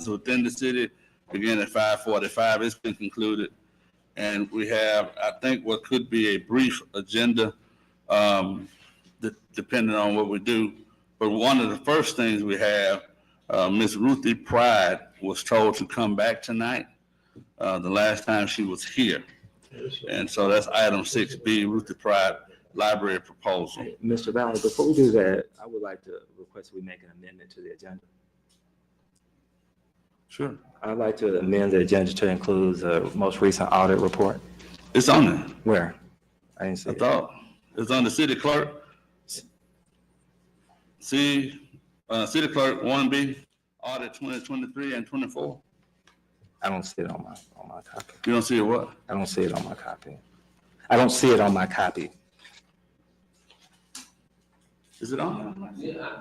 ordinances within the city, beginning at 5:45. It's been concluded. And we have, I think, what could be a brief agenda, depending on what we do. But one of the first things we have, Ms. Ruthies Pride was told to come back tonight, the last time she was here. And so that's item 6B, Ruthies Pride Library Proposal. Mr. Valley, before we do that, I would like to request we make an amendment to the agenda. Sure. I'd like to amend the agenda to include the most recent audit report. It's on there. Where? I didn't see I it. thought it's on the city clerk. See, city clerk 1B, audit 2023 and 24. I don't see it on my copy. You don't see it what? I don't see it on my copy. I don't see it on my copy. Is it on? Yeah.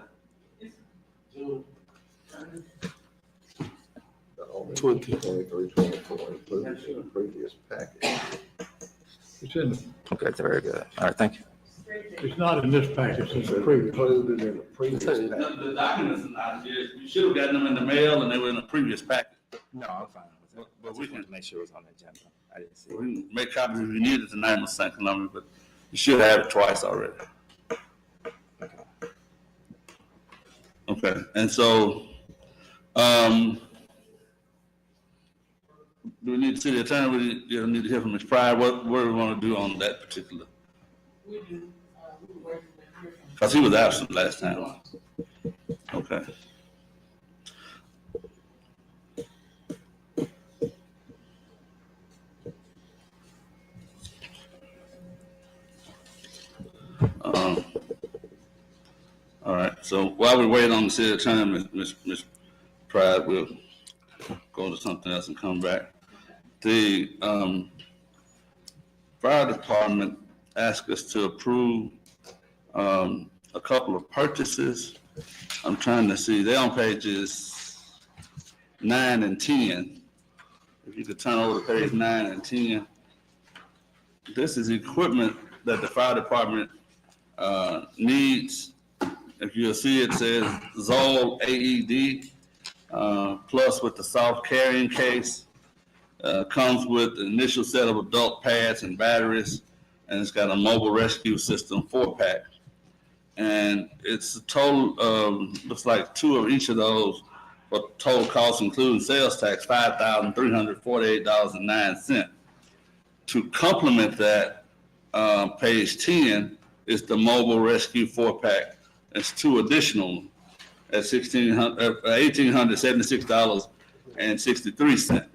23, 24, included in the previous package. It's in, Okay, very good. All right, thank you. it's not in this package, it's the previous. Included in the previous package. The documents are not here. You should have gotten them in the mail and they were in the previous packet. No, I'm fine with it. But I we just wanted can- to make sure it was on the agenda. I didn't see We it. can make copies if you need it tonight, Ms. St. Columbia, but you should have it twice already. Okay, and so, do we need to see the attorney? We need to hear from Ms. Pride. What do we want to do on that particular? We do, we were working with her. Because he was absent last time. Okay. All right, so while we wait on the city attorney, Ms. Pride, we'll go to something else and come back. The fire department asked us to approve a couple of purchases. I'm trying to see, they're on pages 9 and 10. If you could turn over to page 9 and 10. This is equipment that the fire department needs. If you'll see, it says Zoll AED, plus with the soft carrying case. Comes with the initial set of adult pads and batteries, and it's got a mobile rescue system 4-pack. And it's a total of, looks like 2 of each of those, but total cost including sales tax, $5,348.09. To complement that, page 10 is the mobile rescue 4-pack. It's 2 additional at $1,876.63.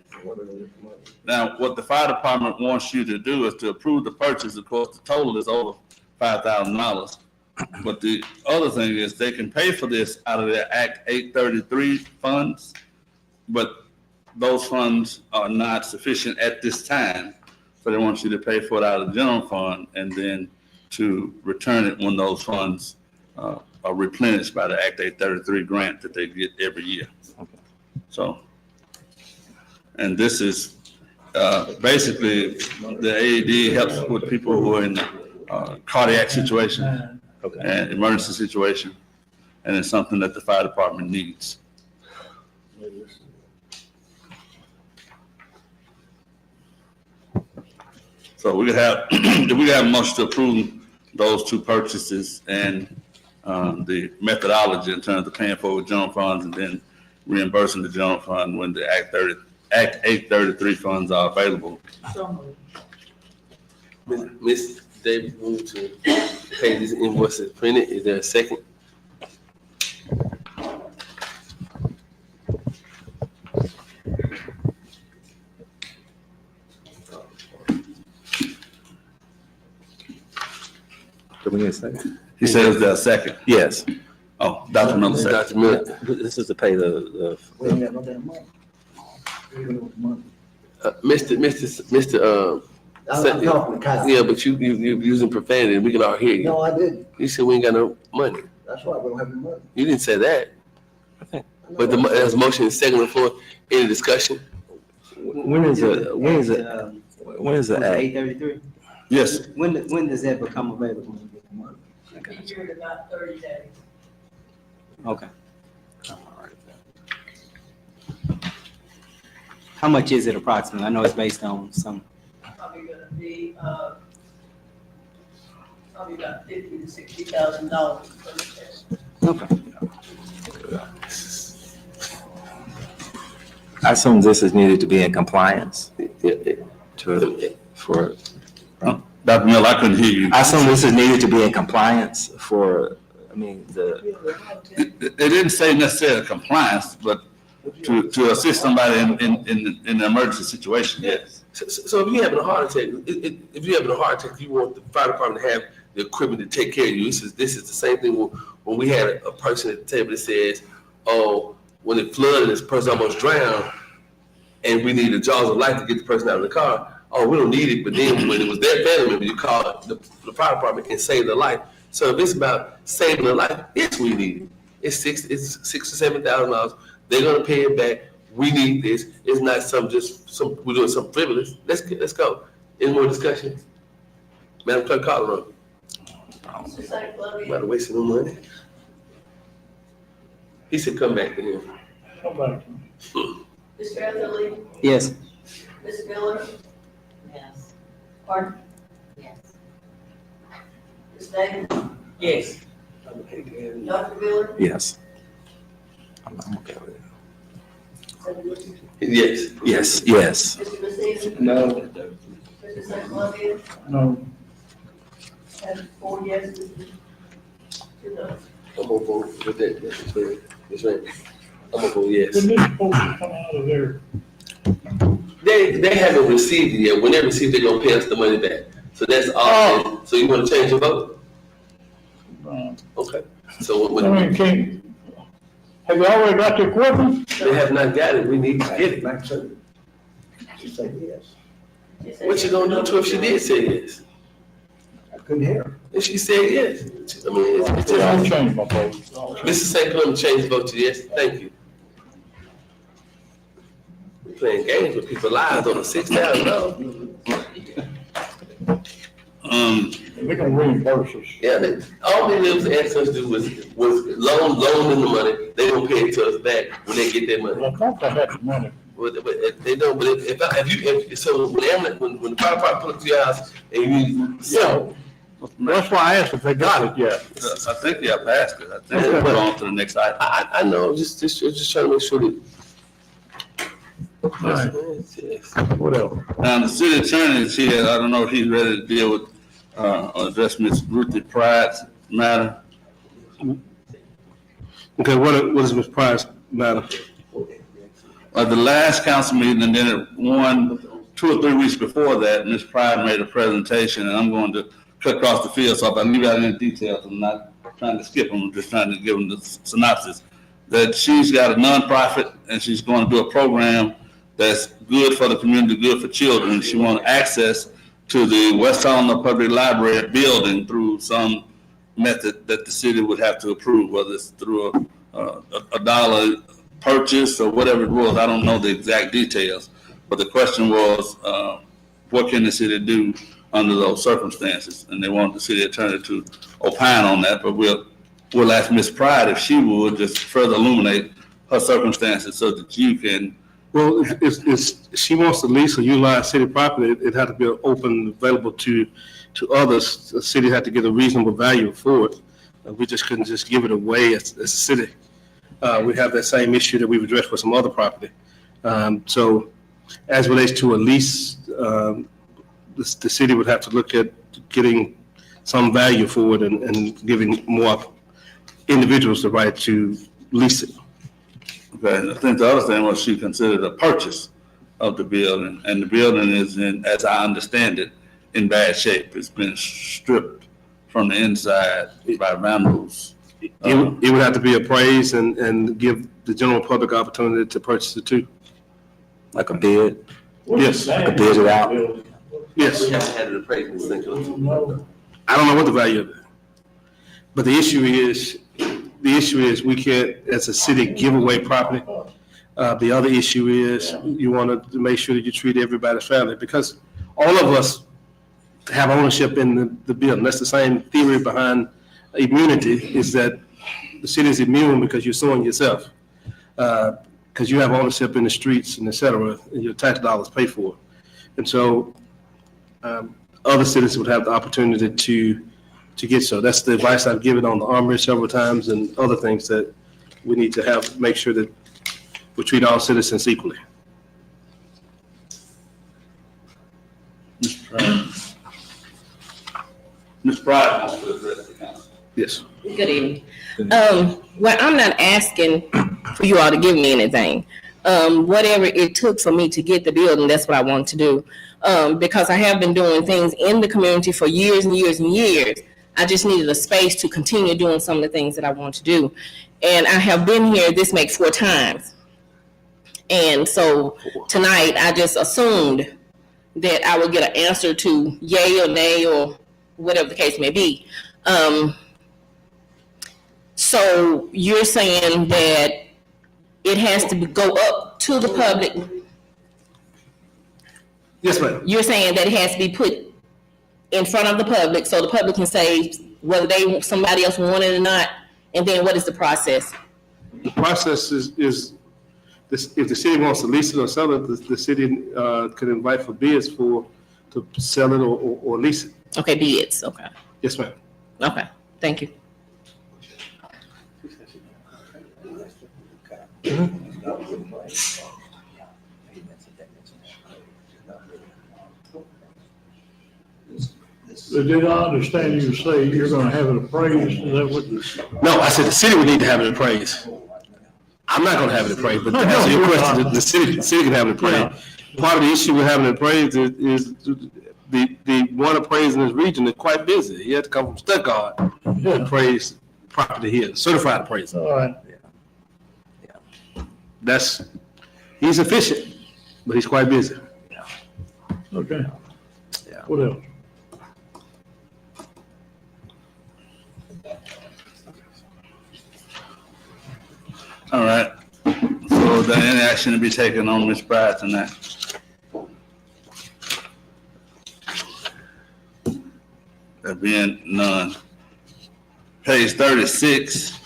Now, what the fire department wants you to do is to approve the purchase. Of course, the total is over $5,000. But the other thing is they can pay for this out of their Act 833 funds, but those funds are not sufficient at this time. So they want you to pay for it out of the general fund and then to return it when those funds are replenished by the Act 833 grant that they get every year. So, and this is basically the AED helps with people who are in cardiac situation and emergency situation, and it's something that the fire department needs. So we could have, if we have much to approve those 2 purchases and the methodology in terms of paying for with general funds and then reimbursing the general fund when the Act 833 funds are available. Ms. Davis moved to pay these invoices printed. Is there a second? Do we need a second? He said, is there a second? Yes. Oh, Dr. Miller said. Dr. Miller, This is to pay the We ain't got no damn money. We ain't got no money. Mr. I'm talking to Kyle. Yeah, but you using profanity, and we can all hear you. No, I didn't. You said we ain't got no money. That's why we don't have any money. You didn't say that. But there's a motion and second on the floor. Any discussion? when is the act? 833. Yes, When does that become available? Be here in about 30 days. Okay. All right. How much is it approximately? I know it's based on some, Probably gonna be, probably about $50,000 to $60,000 for the test. okay. I assume this is needed to be in compliance for, Dr. Miller, I couldn't hear you. I assume this is needed to be in compliance for, I mean, It didn't say necessarily compliance, but to assist somebody in an emergency situation, yes. So if you're having a heart attack, if you're having a heart attack, you want the fire department to have the equipment to take care of you. This is the same thing when we had a person at the table that says, oh, when it flooded, this person almost drowned, and we need the jaws of life to get the person out of the car. Oh, we don't need it, but then when it was their family member, you call the fire department and save their life. So if it's about saving a life, yes, we need it. It's $6,000 to $7,000. They're gonna pay it back. We need this. It's not we're doing something frivolous. Let's go. Any more discussion? Madam Clerk, call the roll. Mr. St. Cloud, About wasting no money. He said, come back to him. Somebody. Mr. Etherly, Yes. Ms. Miller, Yes. pardon? Yes. Ms. Davis, Yes. Dr. Miller, yes. I'm okay with it. Yes. Yes, yes. Mr. Messina, No. Mr. St. Cloud, No, and 4 yeses, 2 noes. I'm gonna vote with that. That's right. I'm gonna vote yes. didn't this supposed to come out of there? They haven't received it yet. When they receive, they're gonna pay us the money back. So that's all. So you wanna change your vote? Okay. So I when mean, can't, have you already got the equipment? they have not got it, we need to get it. Like so. She said yes. She said What you gonna do to her if she did say yes? I couldn't hear her. And she said yes. I mean, it's I'll just, change my vote. Mr. St. Clement changed vote to yes. Thank you. We're playing games with people's lives on a $6,000. They're gonna reimburse us. Yeah, all they lives asked us to do was loan them the money. They gonna pay it to us back when they get their money. Well, I thought they had the money. But they don't. But so when the fire department put up to your house and you Yeah, that's why I asked if they got it yet. I think you have passed it. I think we'll put on to the next item. I know, just trying to make sure that. Right. Yes. What else? Now, the city attorney is here. I don't know if he's ready to deal with, or address Ms. Ruthies Matter. Okay, what is Ms. Price matter? At the last council meeting, and then at 2 or 3 weeks before that, Ms. Pride made a presentation, and I'm going to cut across the field, so if I leave out any details, I'm not trying to skip them, I'm just trying to give them the synopsis. That she's got a nonprofit, and she's going to do a program that's good for the community, good for children. She wants access to the West Helena Public Library building through some method that the city would have to approve, whether it's through a dollar purchase or whatever it was. I don't know the exact details, but the question was, what can the city do under those circumstances? And they wanted the city attorney to opine on that, but we'll ask Ms. Pride if she would just further illuminate her circumstances so that you can. Well, if she wants to lease or utilize city property, it had to be open, available to others. The city had to get a reasonable value for it. We just couldn't just give it away as a city. We have that same issue that we've addressed with some other property. So as relates to a lease, the city would have to look at getting some value for it and giving more individuals the right to lease it. Okay, I think the other thing was she considered a purchase of the building, and the building is in, as I understand it, in bad shape. It's been stripped from the inside by vandals. It would have to be appraised and give the general public opportunity to purchase it too. Like a bid? Yes, I could bid it out. Yes. We haven't had it appraised in St. Clement. No, I don't know what the value of it. But the issue is we can't, as a city, give away property. The other issue is you want to make sure that you treat everybody fairly, because all of us have ownership in the building. That's the same theory behind immunity, is that the city is immune because you're suing yourself. because you have ownership in the streets and et cetera, and your tax dollars pay for it. And so other citizens would have the opportunity to get so. That's the advice I've given on the armory several times and other things that we need to have, make sure that we treat all citizens equally. Ms. Pride wants to address the council. Yes. Good evening. Well, I'm not asking for you all to give me anything. Whatever it took for me to get the building, that's what I want to do. Because I have been doing things in the community for years and years and years. I just needed a space to continue doing some of the things that I want to do. And I have been here, this makes 4 times. And so tonight, I just assumed that I would get an answer to yay or nay or whatever the case may be. So you're saying that it has to go up to the public? Yes, ma'am. You're saying that it has to be put in front of the public so the public can say whether somebody else want it or not, and then what is the process? The process is this, if the city wants to lease it or sell it, the city could invite for bids to sell it or lease it. Okay, bids, okay. Yes, ma'am. Okay, thank you. Did I understand you say you're gonna have it appraised? Is that what? No, I said the city would need to have it appraised. I'm not gonna have it appraised, but to answer your question, the city can have it appraised. Part of the issue with having it appraised is the one appraised in this region is quite busy. He had to come from Stuttgart to appraise property here, certified appraiser. All right. He's efficient, but he's quite busy. Okay. What else? All right. So is there any action to be taken on Ms. Pride tonight? There being none. Page 36,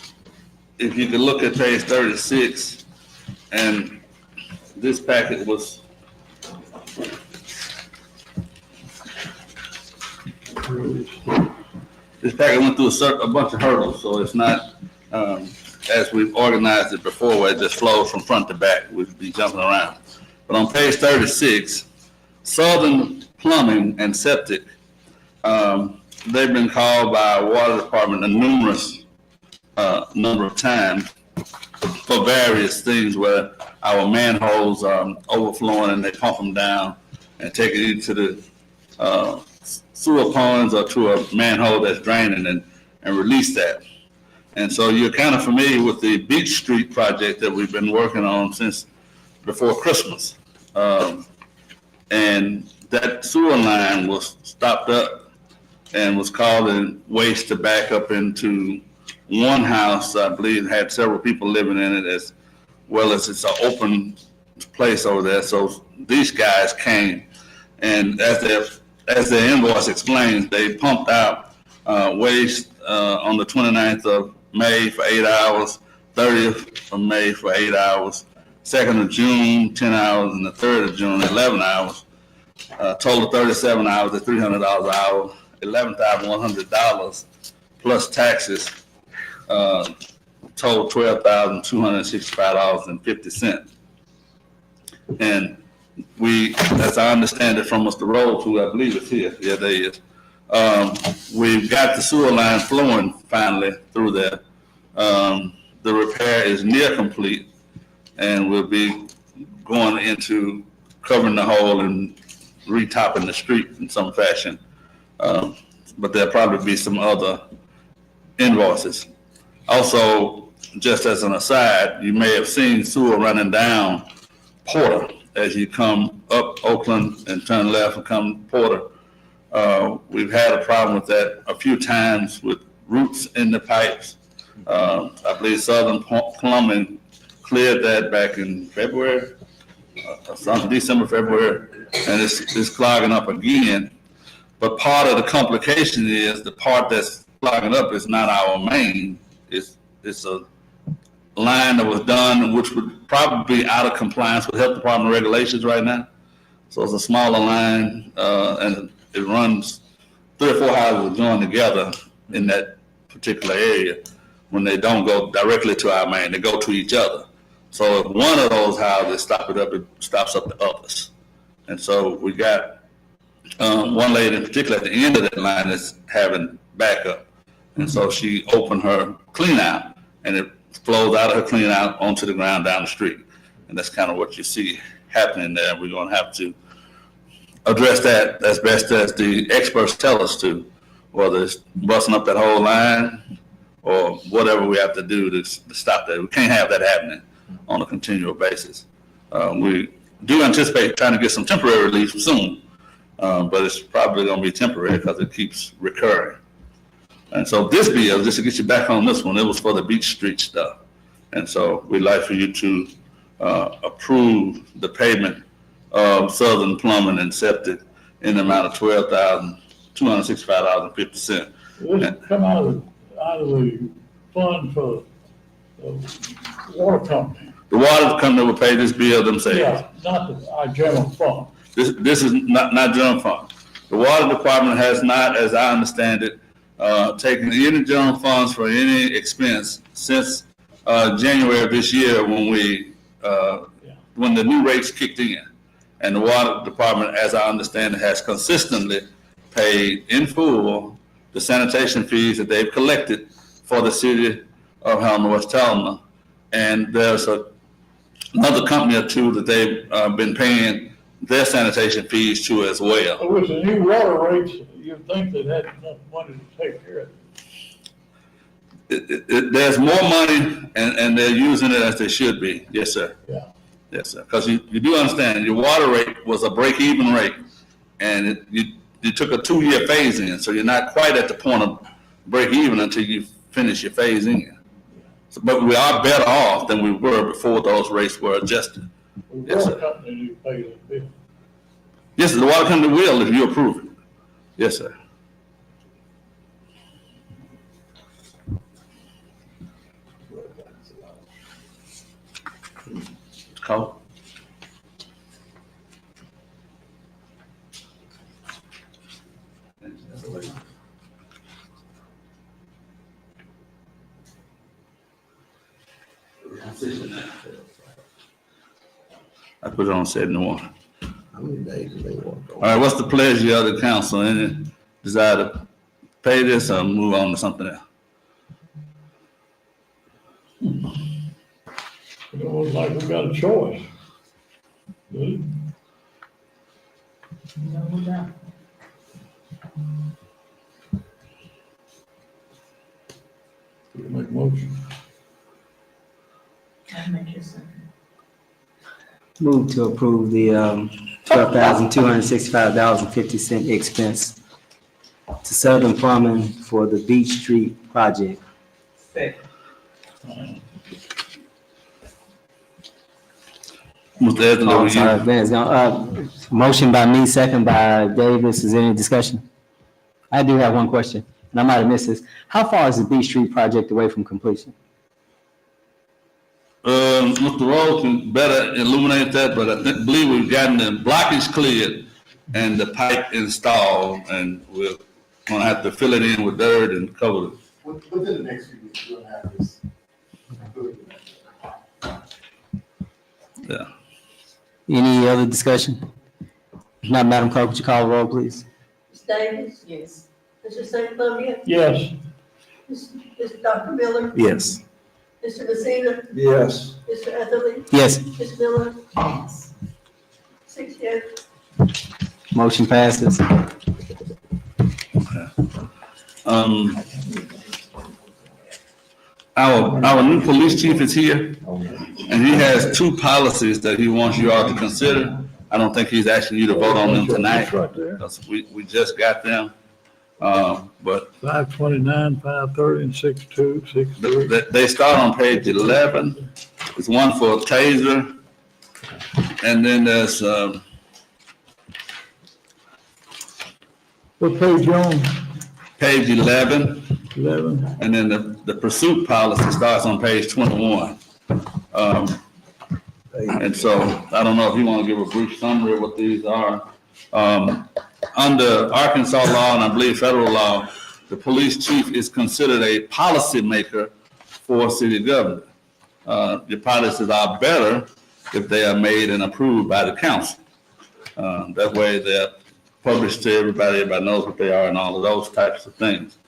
if you could look at page 36, and this packet was went through a bunch of hurdles, so it's not as we've organized it before, where it just flows from front to back. We'd be jumping around. But on page 36, Southern Plumbing and Septic, they've been called by our water department a numerous number of times for various things where our manholes are overflowing and they pump them down and take it into the sewer ponds or to a manhole that's draining and release that. And so you're kind of familiar with the Beach Street project that we've been working on since before Christmas. And that sewer line was stopped up and was causing waste to back up into one house. I believe had several people living in it, as well as it's an open place over there. So these guys came, and as their invoice explains, they pumped out waste on the 29th of May for 8 hours, 30th of May for 8 hours, 2nd of June, 10 hours, and the 3rd of June, 11 hours. Total 37 hours at $300 an hour, $11,100 plus taxes, total $12,265.50. And we, as I understand it from Mr. Rhodes, who I believe is here, yeah, there he is, we've got the sewer line flowing finally through there. The repair is near complete, and we'll be going into covering the hole and retopping the street in some fashion. But there'll probably be some other invoices. Also, just as an aside, you may have seen sewer running down Porter as you come up Oakland and turn left and come Porter. We've had a problem with that a few times with roots in the pipes. I believe Southern Plumbing cleared that back in February, December, February, and it's clogging up again. But part of the complication is the part that's clogging up is not our main. It's line that was done, which would probably be out of compliance with health department regulations right now. So it's a smaller line, and it runs 3 or 4 houses joined together in that particular area. When they don't go directly to our main, they go to each other. So if one of those houses stop it up, it stops up the others. And so we got one lady in particular at the end of that line that's having backup. And so she opened her clean out, and it flows out of her clean out onto the ground down the street. And that's kind of what you see happening there. We're going to have to address that as best as the experts tell us to, whether it's busting up that whole line or whatever we have to do to stop that. We can't have that happening on a continual basis. We do anticipate trying to get some temporary relief soon, but it's probably going to be temporary because it keeps recurring. And so this bill, just to get you back on this one, it was for the Beach Street stuff. And so we'd like for you to approve the payment of Southern Plumbing and Septic in the amount of $12,265.50. This come out of the fund for the water company. The water company will pay this bill themselves. Yeah, not our general fund. This is not general fund. The water department has not, as I understand it, taken any general funds for any expense since January of this year when the new rates kicked in. And the water department, as I understand it, has consistently paid in full the sanitation fees that they've collected for the city of Helena-West. And there's another company or two that they've been paying their sanitation fees to as well. With the new water rates, you'd think they'd had enough money to take care of it. There's more money, and they're using it as they should be. Yes, sir. Yeah. Yes, sir. Because you do understand, your water rate was a break-even rate, and you took a 2-year phase in, so you're not quite at the point of break-even until you finish your phase in. So, but we are better off than we were before those rates were adjusted. The Yes, water sir. company you pay that bill. Yes, sir, the water company will if you approve it. Yes, sir. Call. I put it on 71. How many days do they want? All right, what's the pleasure of the council? Any desire to pay this or move on to something else? It looks like we got a choice. Really? No, we don't. We can make a motion. I'll make your second. Move to approve the $12,265.50 expense to Southern Plumbing for the Beach Street project. Second. Mr. Edley, Oh, will I'm sorry, you? Vince. Motion by me, second by Davis. Is there any discussion? I do have one question, and I might have missed this. How far is the Beach Street project away from completion? Mr. Rose can better illuminate that, but I believe we've gotten the blockage cleared and the pipe installed, and we're gonna have to fill it in with dirt and cover it. Within the next few weeks, we'll have this. Yeah. Any other discussion? If not, Madam Clerk, would you call the roll, please? Ms. Davis? Yes. Mr. St. Columbia? Yes. Mr. Dr. Miller? Yes. Mr. Messina? Yes. Mr. Etherly? Yes. Ms. Miller? Yes. 6 yes. Motion passes. Our new police chief is here, and he has 2 policies that he wants you all to consider. I don't think he's asking you to vote on them tonight, That's right there. because we just got them. But 529, 530, and 62, 63. they start on page 11. There's one for taser, and then there's, What page you on? page 11, 11? and then the pursuit policy starts on page 21. And so I don't know if you want to give a brief summary of what these are. Under Arkansas law, and I believe federal law, the police chief is considered a policy maker for city government. The policies are better if they are made and approved by the council. That way they're published to everybody, everybody knows what they are and all of those types of things.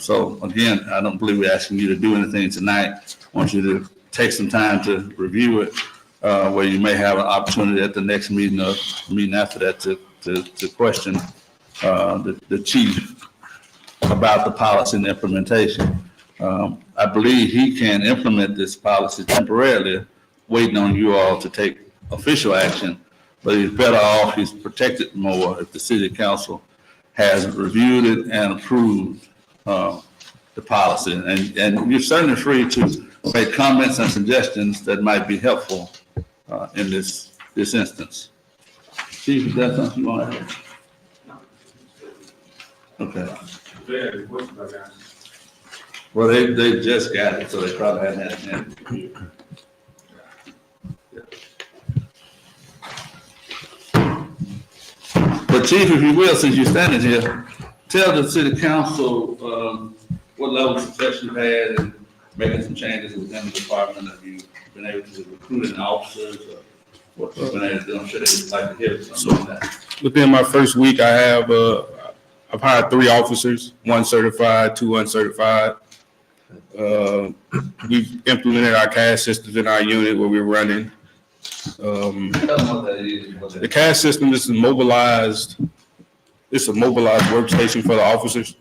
So again, I don't believe we're asking you to do anything tonight. I want you to take some time to review it, where you may have an opportunity at the next meeting or meeting after that to question the chief about the policy and implementation. I believe he can implement this policy temporarily, waiting on you all to take official action, but he's better off, he's protected more if the city council has reviewed it and approved the policy. And you're certainly free to make comments and suggestions that might be helpful in this instance. Chief, is that something you want to add? Okay. Well, they just got it, so they probably hadn't had it. But Chief, if you will, since you're standing here, tell the city council what level of success you've had in making some changes within the department. Have you been able to recruit any officers, or what you've been able to do? I'm sure they'd like to hear something like that. Within my first week, I've hired 3 officers, 1 certified, 2 uncertified. We've implemented our cash systems in our unit where we're running. Tell them what that is. The cash system is mobilized. It's a mobilized workstation for the officers.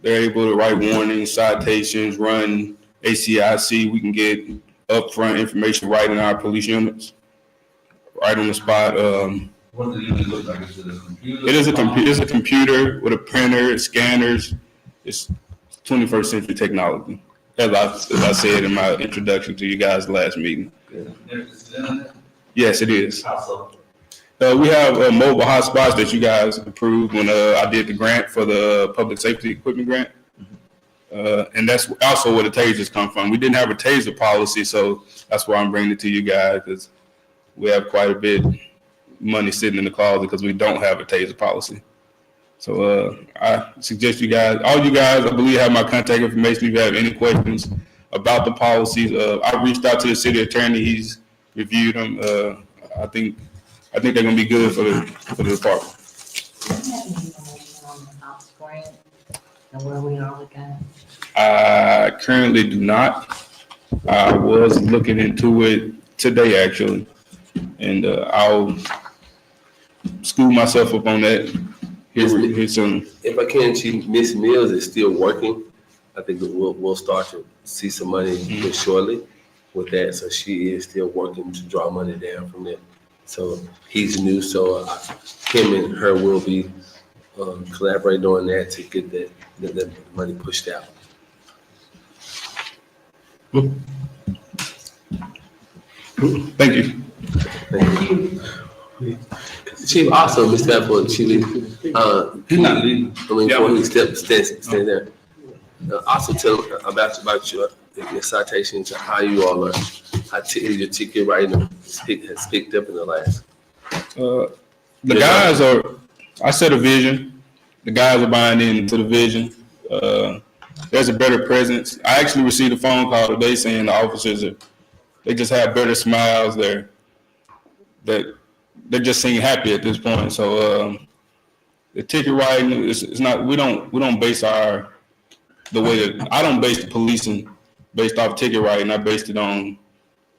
They're able to write warnings, citations, run ACIC. We can get upfront information right in our police units, right on the spot. What does the unit look like? Is it a computer? It is a computer with a printer, scanners. It's 21st century technology, as I said in my introduction to you guys last meeting. Yes, it is. How so? We have mobile hotspots that you guys approved when I did the grant for the public safety equipment grant. And that's also where the tasers come from. We didn't have a taser policy, so that's why I'm bringing it to you guys, because we have quite a bit of money sitting in the closet because we don't have a taser policy. So I suggest you guys, all you guys, I believe, have my contact information if you have any questions about the policies. I reached out to the city attorney. He's reviewed them. I think they're going to be good for the department. Do you have any information on the ops grant and where we are with that? I currently do not. I was looking into it today, actually, and I'll school myself up on that here soon. If I can, Chief, Miss Mills is still working. I think that we'll start to see some money here shortly with that. So she is still working to draw money down from there. So he's new, so him and her will be collaborating on that to get that money pushed out. Thank you. Thank you. Chief, also, Mr. Apple, Chief, He's not leaving. before he stay there. Also tell him about your citations, how you all are, your ticket writing has picked up in the last. The guys I set a vision. The guys are buying into the vision. There's a better presence. I actually received a phone call today saying the officers they just have better smiles. They're just seem happy at this point. So the ticket writing is not. We don't base I don't base the policing based off ticket writing. I based it on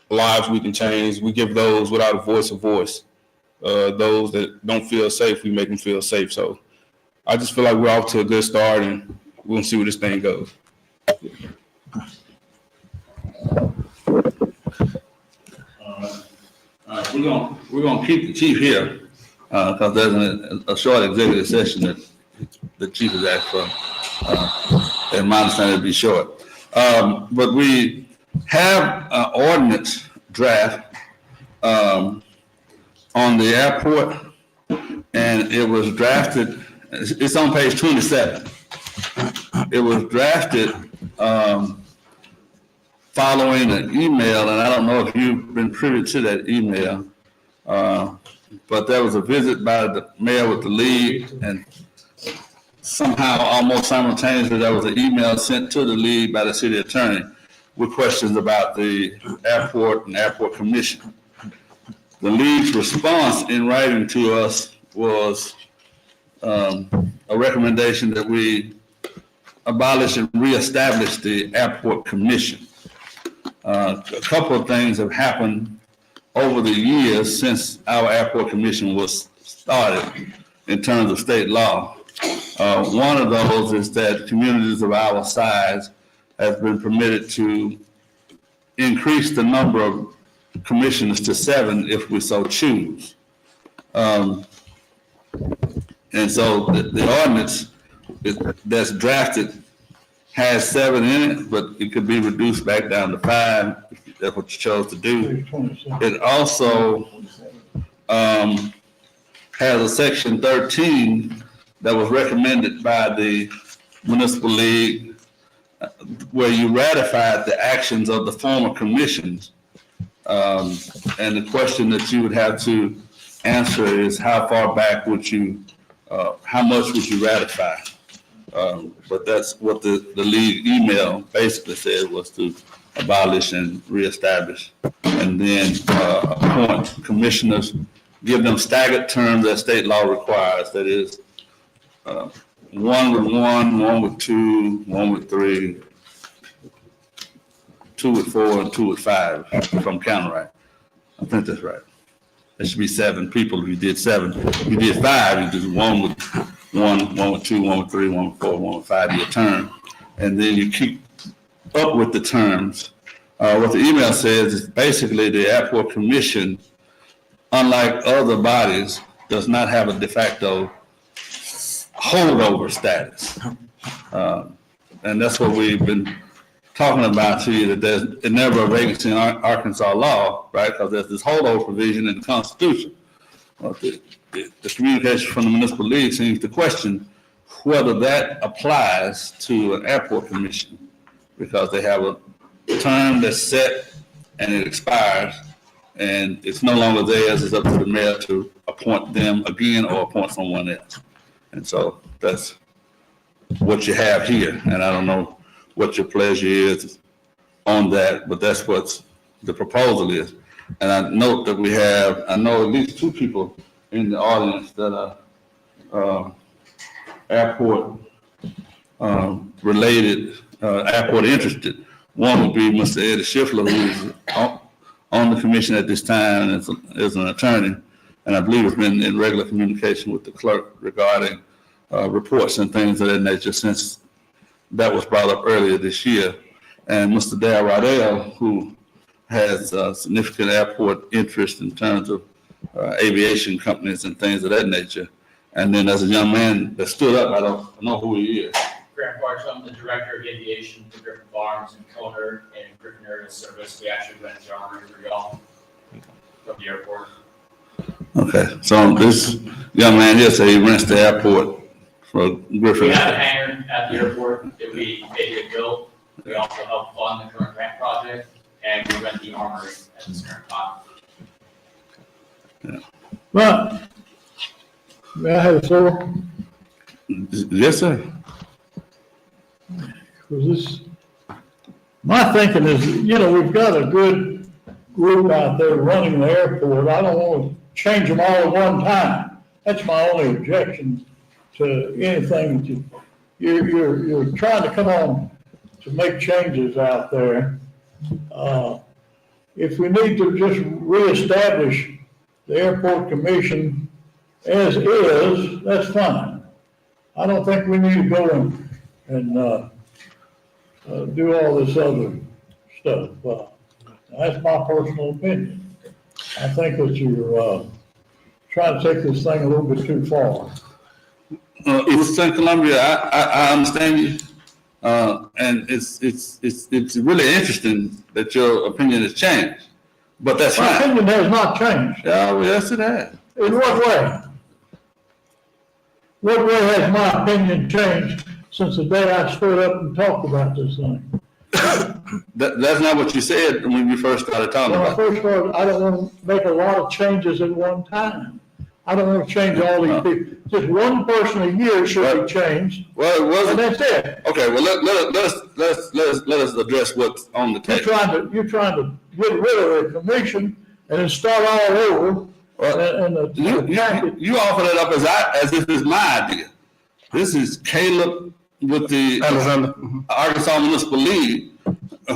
lives we can change. We give those without a voice. Those that don't feel safe, we make them feel safe. So I just feel like we're off to a good start, and we'll see where this thing goes. We're gonna keep the chief here because there's a short executive session that the chief has asked for, and my understanding it'll be short. But we have an ordinance draft on the airport, and it was drafted. It's on page 27. It was drafted 5 following an email, and I don't know if you've been privy to that email, but there was a visit by the mayor with the league, and somehow, almost simultaneously, there was an email sent to the league by the city attorney with questions about the airport and airport commission. The league's response in writing to us was a recommendation that we abolish and reestablish the airport commission. A couple of things have happened over the years since our airport commission was started in terms of state law. One of those is that communities of our size have been permitted to increase the number of commissioners to 7 if we so choose. And so the ordinance that's drafted has 7 in it, but it could be reduced back down to 5 if that's what you chose to do. It also has a section 13 that was recommended by the Municipal League where you ratified the actions of the former commissions. And the question that you would have to answer is how far back would you, how much would you ratify? But that's what the league email basically said, was to abolish and reestablish, and then appoint commissioners, give them staggered terms that state law requires. That is, 1 with 1, 1 with 2, 1 with 3, 2 with 4, and 2 with 5, if I'm counting right. I think that's right. There should be 7 people if you did 7. If you did 5, you did 1 with 1, 1 with 2, 1 with 3, 1 with 4, 1 with 5 your term. And then you keep up with the terms. What the email says is basically the airport commission, unlike other bodies, does not have a de facto holdover status. And that's what we've been talking about to you, that there's never a vacancy in Arkansas law, right? Because there's this holdover provision in the Constitution. Well, the communication from the Municipal League seems to question whether that applies to an airport commission, because they have a term that's set and it expires, and it's no longer theirs. It's up to the mayor to appoint them again or appoint someone else. And so that's what you have here. And I don't know what your pleasure is on that, but that's what the proposal is. And I note that we have, I know at least 2 people in the audience that are airport related, airport interested. One would be Mr. Eddie Schiffler, who's on the commission at this time and is an attorney. And I believe has been in regular communication with the clerk regarding reports and things of that nature since that was brought up earlier this year. And Mr. Dale Rodell, who has significant airport interest in terms of aviation companies and things of that nature. And then there's a young man that stood up, I don't know who he is. Grant Parks, I'm the director of aviation for Griffin Farms and Coner and Griffin Area Service. We actually rent the armory for y'all from the airport. Okay, so this young man here said he rents the airport for Griffin. We have a hangar at the airport that we pay to build. We also help fund the current grant project, and we rent the armory at this current time. Yeah. But, may I have the floor? Yes, sir. Because this, my thinking is, we've got a good group out there running the airport. I don't want to change them all at one time. That's my only objection to anything that you're trying to come on to make changes out there. If we need to just reestablish the airport commission as is, that's fine. I don't think we need to go and do all this other stuff. That's my personal opinion. I think that you're trying to take this thing a little bit too far. With St. Columbia, I understand you, and it's really interesting that your opinion has changed, but that's My fine. opinion has not changed. Yeah, well, yes, it has. In what way? What way has my opinion changed since the day I stood up and talked about this thing? That's not what you said when we first started talking When I about it. first started, I don't want to make a lot of changes at one time. I don't want to change all these people. Just one person a year should be changed, Well, it and wasn't, that's it. okay, well, let us address what's on the You're table. trying to get rid of a commission and then start all over. And You offer that up as if it's my idea. This is Caleb with the Arkansas Municipal League,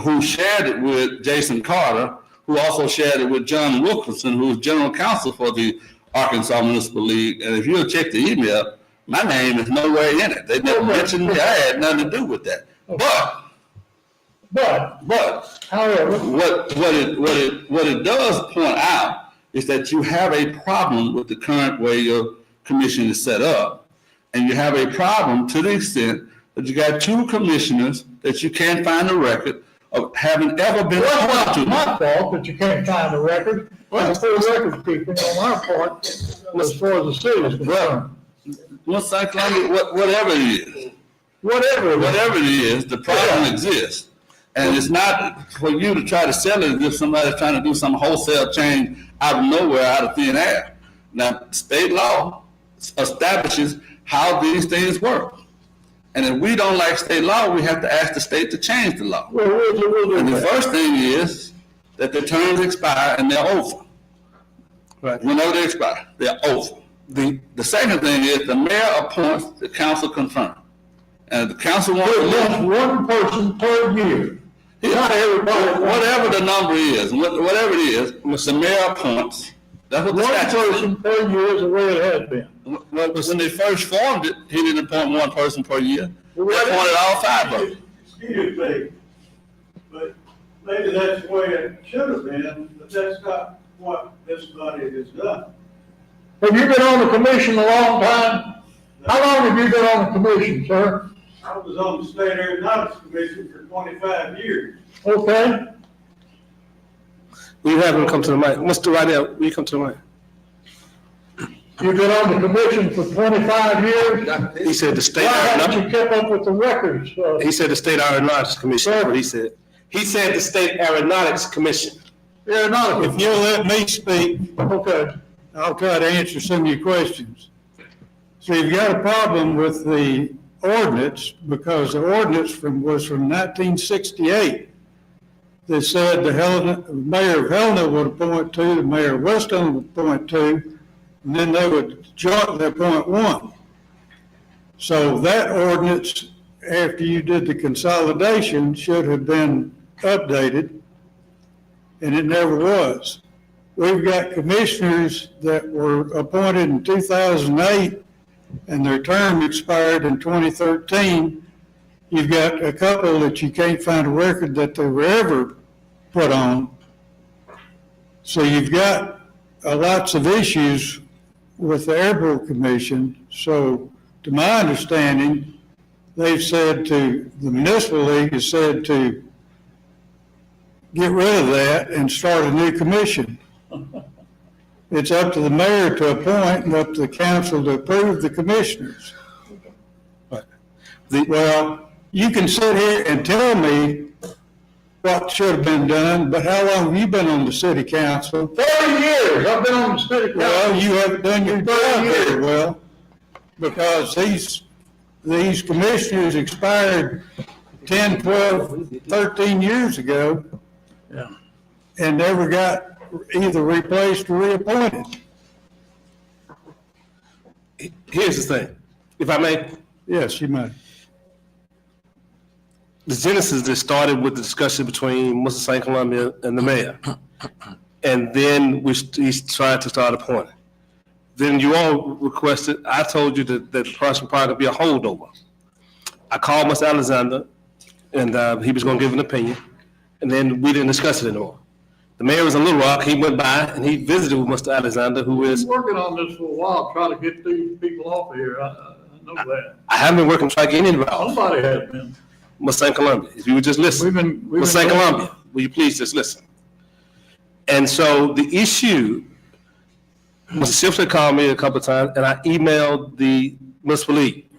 who shared it with Jason Carter, who also shared it with John Wilkinson, who's general counsel for the Arkansas Municipal League. And if you'll check the email, my name is nowhere in it. They never mentioned me. I had nothing to do with that. But however, what it does point out is that you have a problem with the current way your commission is set up. And you have a problem to the extent that you got two commissioners that you can't find a record of having ever been appointed to. it's not my fault that you can't find a record. It's full record keeping on our part as far as the city is concerned. What's St. Columbia, whatever it is. Whatever Whatever it is, the problem exists. And it's not for you to try to sell it as if somebody's trying to do some wholesale change out of nowhere, out of thin air. Now, state law establishes how these things work. And if we don't like state law, we have to ask the state to change the law. And the first thing is that the terms expire and they're over. Right. Whenever they expire, they're over. The second thing is the mayor appoints, the council confirms. And if the council wants to Just one person per year. Not everybody. whatever the number is, whatever it is, the mayor appoints. That's what the One statute says. person per year is the way it has been. Well, when they first formed it, he didn't appoint one person per year. They appointed all five of them. Excuse me, but maybe that's the way it should have been, but that's not what this body has done. Have you been on the commission a long time? How long have you been on the commission, sir? I was on the State Aeronautics Commission for 25 years. Okay. We have him come to the mic. Mr. Rydell, will you come to the mic? You've been on the commission for 25 years? He said the state. Why haven't you kept up with the records? He said the State Aeronautics Commission, that's what he said. He said the State Aeronautics Commission. Aeronautics. If you'll let me speak, Okay. I'll try to answer some of your questions. So you've got a problem with the ordinance because the ordinance was from 1968 that said the mayor of Helena would appoint two, the mayor of Weston would appoint two, and then they would jointly appoint one. So that ordinance, after you did the consolidation, should have been updated, and it never was. We've got commissioners that were appointed in 2008, and their term expired in 2013. You've got a couple that you can't find a record that they were ever put on. So you've got lots of issues with the Airport Commission. So to my understanding, they've said the Municipal League has said to get rid of that and start a new commission. It's up to the mayor to appoint and up to the council to approve the commissioners. Well, you can sit here and tell me what should have been done, but how long have you been on the city council? 30 years, I've been on the city council. Well, you haven't done your job very well, because these commissioners expired 10, 12, 13 years ago. Yeah. And never got either replaced or reappointed. Here's the thing, if I may. Yes, you may. The genesis that started with the discussion between Mr. St. Columbia and the mayor. And then he tried to start appointing. Then you all requested, I told you that the person probably could be a holdover. I called Mr. Alexander, and he was gonna give an opinion, and then we didn't discuss it anymore. The mayor was in Little Rock, he went by and he visited with Mr. Alexander, who is. I've been working on this for a while, trying to get these people off of here, I know that. I haven't been working trying to get anybody off. Somebody has been. Mr. St. Columbia, if you would just listen. Mr. St. Columbia, will you please just listen? And so the issue, Mr. Simpson called me a couple of times, and I emailed the Municipal League.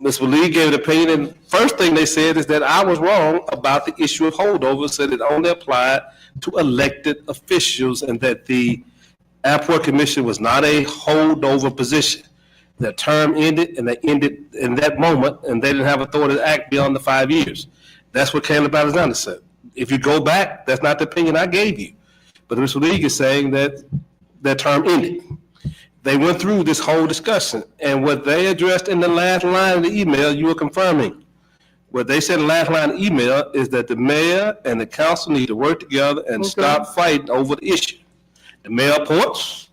Mr. Lee gave an opinion, and first thing they said is that I was wrong about the issue of holdover, said it only applied to elected officials and that the airport commission was not a holdover position. Their term ended and they ended in that moment and they didn't have authority to act beyond the 5 years. That's what Caleb Alexander said. If you go back, that's not the opinion I gave you. But Mr. League is saying that their term ended. They went through this whole discussion, and what they addressed in the last line of the email, you are confirming. What they said in the last line of the email is that the mayor and the council need to work together and stop fighting over the issue. The mayor appoints,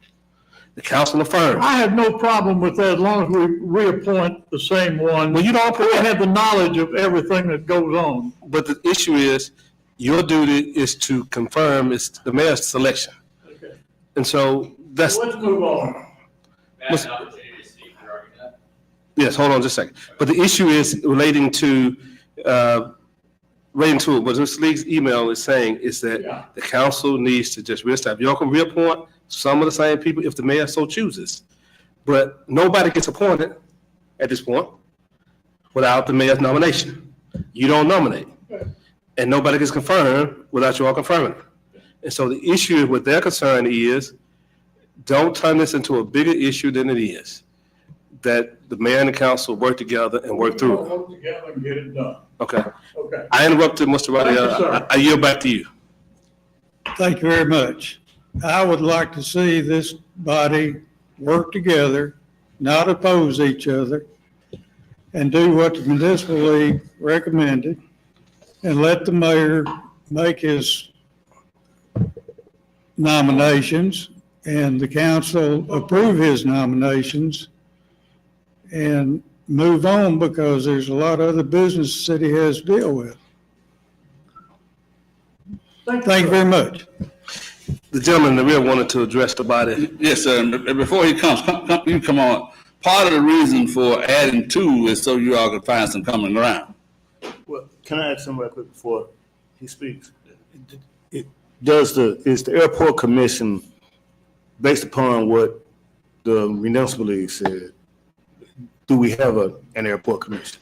the council affirms. I have no problem with that as long as we reappoint the same one. Well, you don't We have the knowledge of everything that goes on. But the issue is, your duty is to confirm it's the mayor's selection. Okay. And so that's. Let's move on. May I have an opportunity to speak regarding that? Yes, hold on just a second. But the issue is relating to what Mr. League's email is saying is that the council needs to just reestablish. Y'all can reappoint some of the same people if the mayor so chooses. But nobody gets appointed at this point without the mayor's nomination. You don't nominate. And nobody gets confirmed without you all confirming it. And so the issue with their concern is, don't turn this into a bigger issue than it is. That the mayor and the council work together and work through it. Work together and get it done. Okay. Okay. I interrupted Mr. Roddy. I yield back to you. Thank you very much. I would like to see this body work together, not oppose each other, and do what the municipal league recommended, and let the mayor make his nominations, and the council approve his nominations, and move on, because there's a lot of other business the city has to deal with. Thank you very much. The gentleman in the rear wanted to address the body. Yes, sir. And before he comes, you come on. Part of the reason for adding two is so you all can find some common ground. Well, can I add something right quick before he speaks? Is the airport commission, based upon what the municipal league said, do we have an airport commission?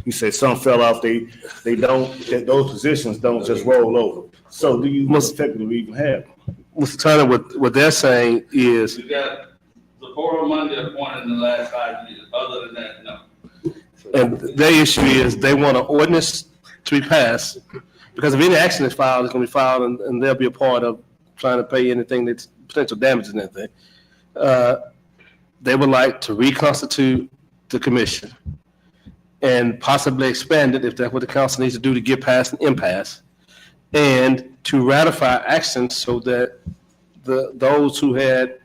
You say some fell off, they don't, that those positions don't just roll over. So do you most effectively even have? Mr. Turner, what they're saying is. We got the Borough Monday appointed in the last 5 years. Other than that, no. And their issue is they want an ordinance to be passed, because if any action is filed, it's going to be filed, and they'll be a part of trying to pay anything that's potential damages and anything. They would like to reconstitute the commission and possibly expand it if that's what the council needs to do to get past an impasse, and to ratify actions so that those who had,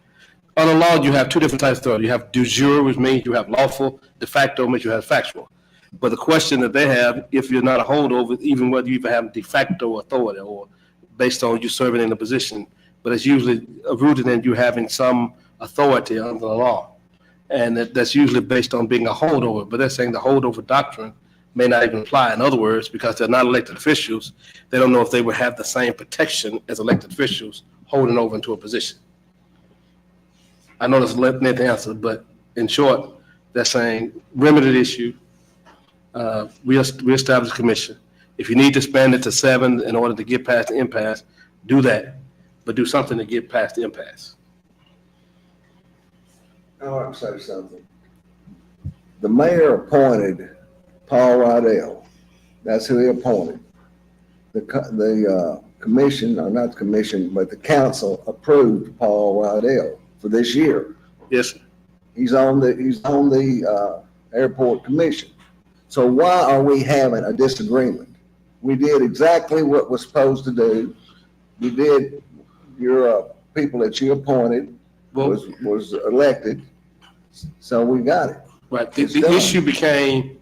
under law, you have two different types of authority. You have de jure, which means you have lawful; de facto means you have factual. But the question that they have, if you're not a holdover, even whether you even have de facto authority or based on you serving in a position, but it's usually rooted in you having some authority under the law. And that's usually based on being a holdover. But they're saying the holdover doctrine may not even apply. In other words, because they're not elected officials, they don't know if they would have the same protection as elected officials holding over into a position. I know that's a lengthy answer, but in short, they're saying remedy the issue, reestablish the commission. If you need to expand it to 7 in order to get past the impasse, do that, but do something to get past the impasse. I want to say something. The mayor appointed Paul Rydell. That's who he appointed. The commission, or not the commission, but the council approved Paul Rydell for this year. Yes, sir. He's on the airport commission. So why are we having a disagreement? We did exactly what we're supposed to do. We did, your people that you appointed was elected. So we got it. Right. The issue became,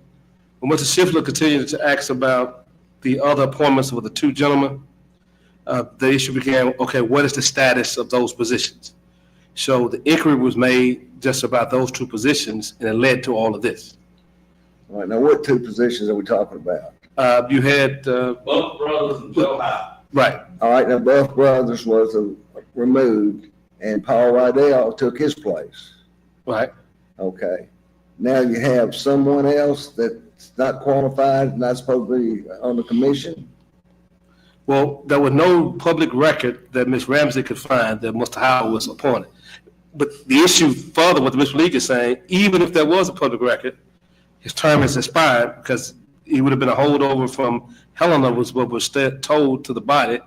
when Mr. Schiffler continued to ask about the other appointments with the two gentlemen, the issue became, okay, what is the status of those positions? So the inquiry was made just about those two positions, and it led to all of this. All right, now what two positions are we talking about? You had Both brothers and Joe Howe. right. All right, now Buff Brothers was removed and Paul Rydell took his place. Right. Okay. Now you have someone else that's not qualified, not supposed to be on the commission. Well, there was no public record that Ms. Ramsey could find that Mr. Howard was appointed. But the issue further, what Ms. League is saying, even if there was a public record, his term has expired because he would have been a holdover from Helena was what was told to the body.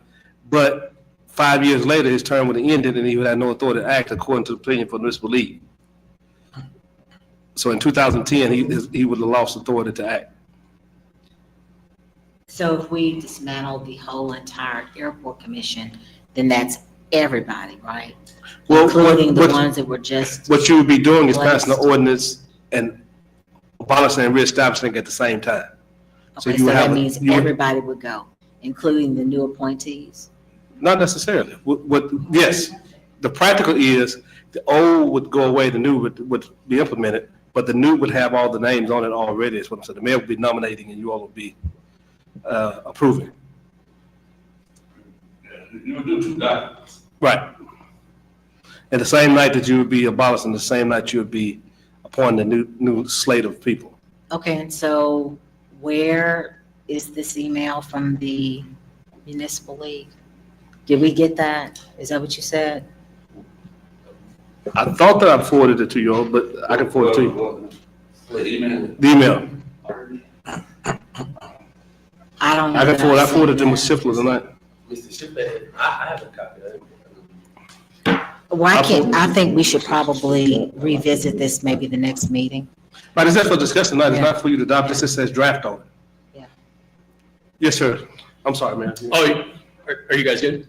But 5 years later, his term would have ended and he would have no authority to act according to the opinion for the Municipal League. So in 2010, he would have lost authority to act. So if we dismantle the whole entire airport commission, then that's everybody, right? Well, Including the what- ones that were just. What you would be doing is passing the placed. ordinance and abolishing and reestablishing at the same time. Okay, you so would that have means everybody would go, including the new appointees? Not necessarily. Yes, the practical is the old would go away, the new would be implemented, but the new would have all the names on it already, is what I'm saying. The mayor would be nominating and you all would be approving. You would do 2 documents. Right. And the same night that you would be abolishing, the same night you would be appointing a new slate of people. Okay, and so where is this email from the Municipal League? Did we get that? Is that what you said? I thought that I forwarded it to you all, but I can forward it to you. The email. The email. I don't know. I that forwarded it to seen Ms. Schiffler tonight. Mr. Shipman, I have a copy of it. that. Why can't, I think we should probably revisit this maybe the next meeting. Right, it's just for discussion tonight. It's Yeah. not for you to adopt. This just says draft on it. Yeah. Yes, sir. I'm sorry, man. Oh, are you guys good?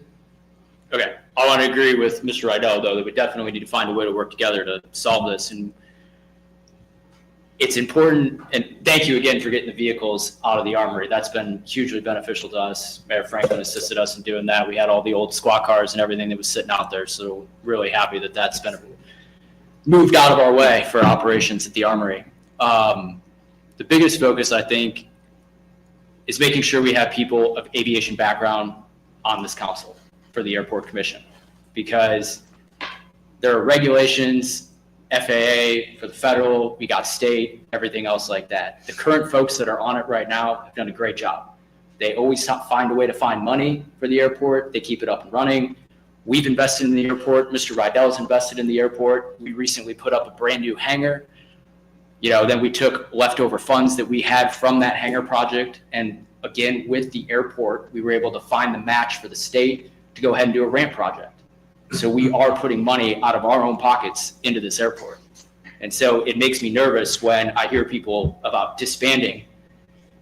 Okay. I want to agree with Mr. Rydell, though, that we definitely need to find a way to work together to solve this. And it's important, and thank you again for getting the vehicles out of the armory. That's been hugely beneficial to us. Mayor Franklin assisted us in doing that. We had all the old squad cars and everything that was sitting out there. So really happy that that's been moved out of our way for operations at the armory. The biggest focus, I think, is making sure we have people of aviation background on this council for the Airport Commission, because there are regulations, FAA for the federal, we got state, everything else like that. The current folks that are on it right now have done a great job. They always find a way to find money for the airport. They keep it up and running. We've invested in the airport. Mr. Rydell's invested in the airport. We recently put up a brand new hangar. Then we took leftover funds that we had from that hangar project. And again, with the airport, we were able to find the match for the state to go ahead and do a ramp project. So we are putting money out of our own pockets into this airport. And so it makes me nervous when I hear people about disbanding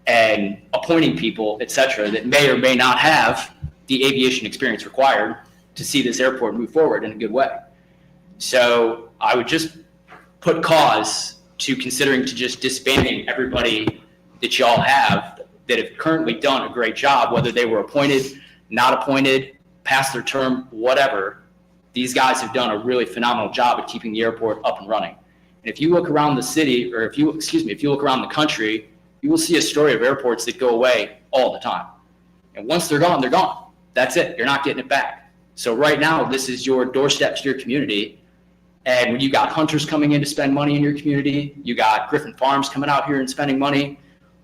and appointing people, et cetera, that may or may not have the aviation experience required to see this airport move forward in a good way. So I would just put cause to considering to just disbanding everybody that y'all have that have currently done a great job, whether they were appointed, not appointed, past their term, whatever. These guys have done a really phenomenal job at keeping the airport up and running. And if you look around the city, or if you look around the country, you will see a story of airports that go away all the time. And once they're gone, they're gone. That's it. You're not getting it back. So right now, this is your doorstep to your community. And when you got hunters coming in to spend money in your community, you got Griffin Farms coming out here and spending money.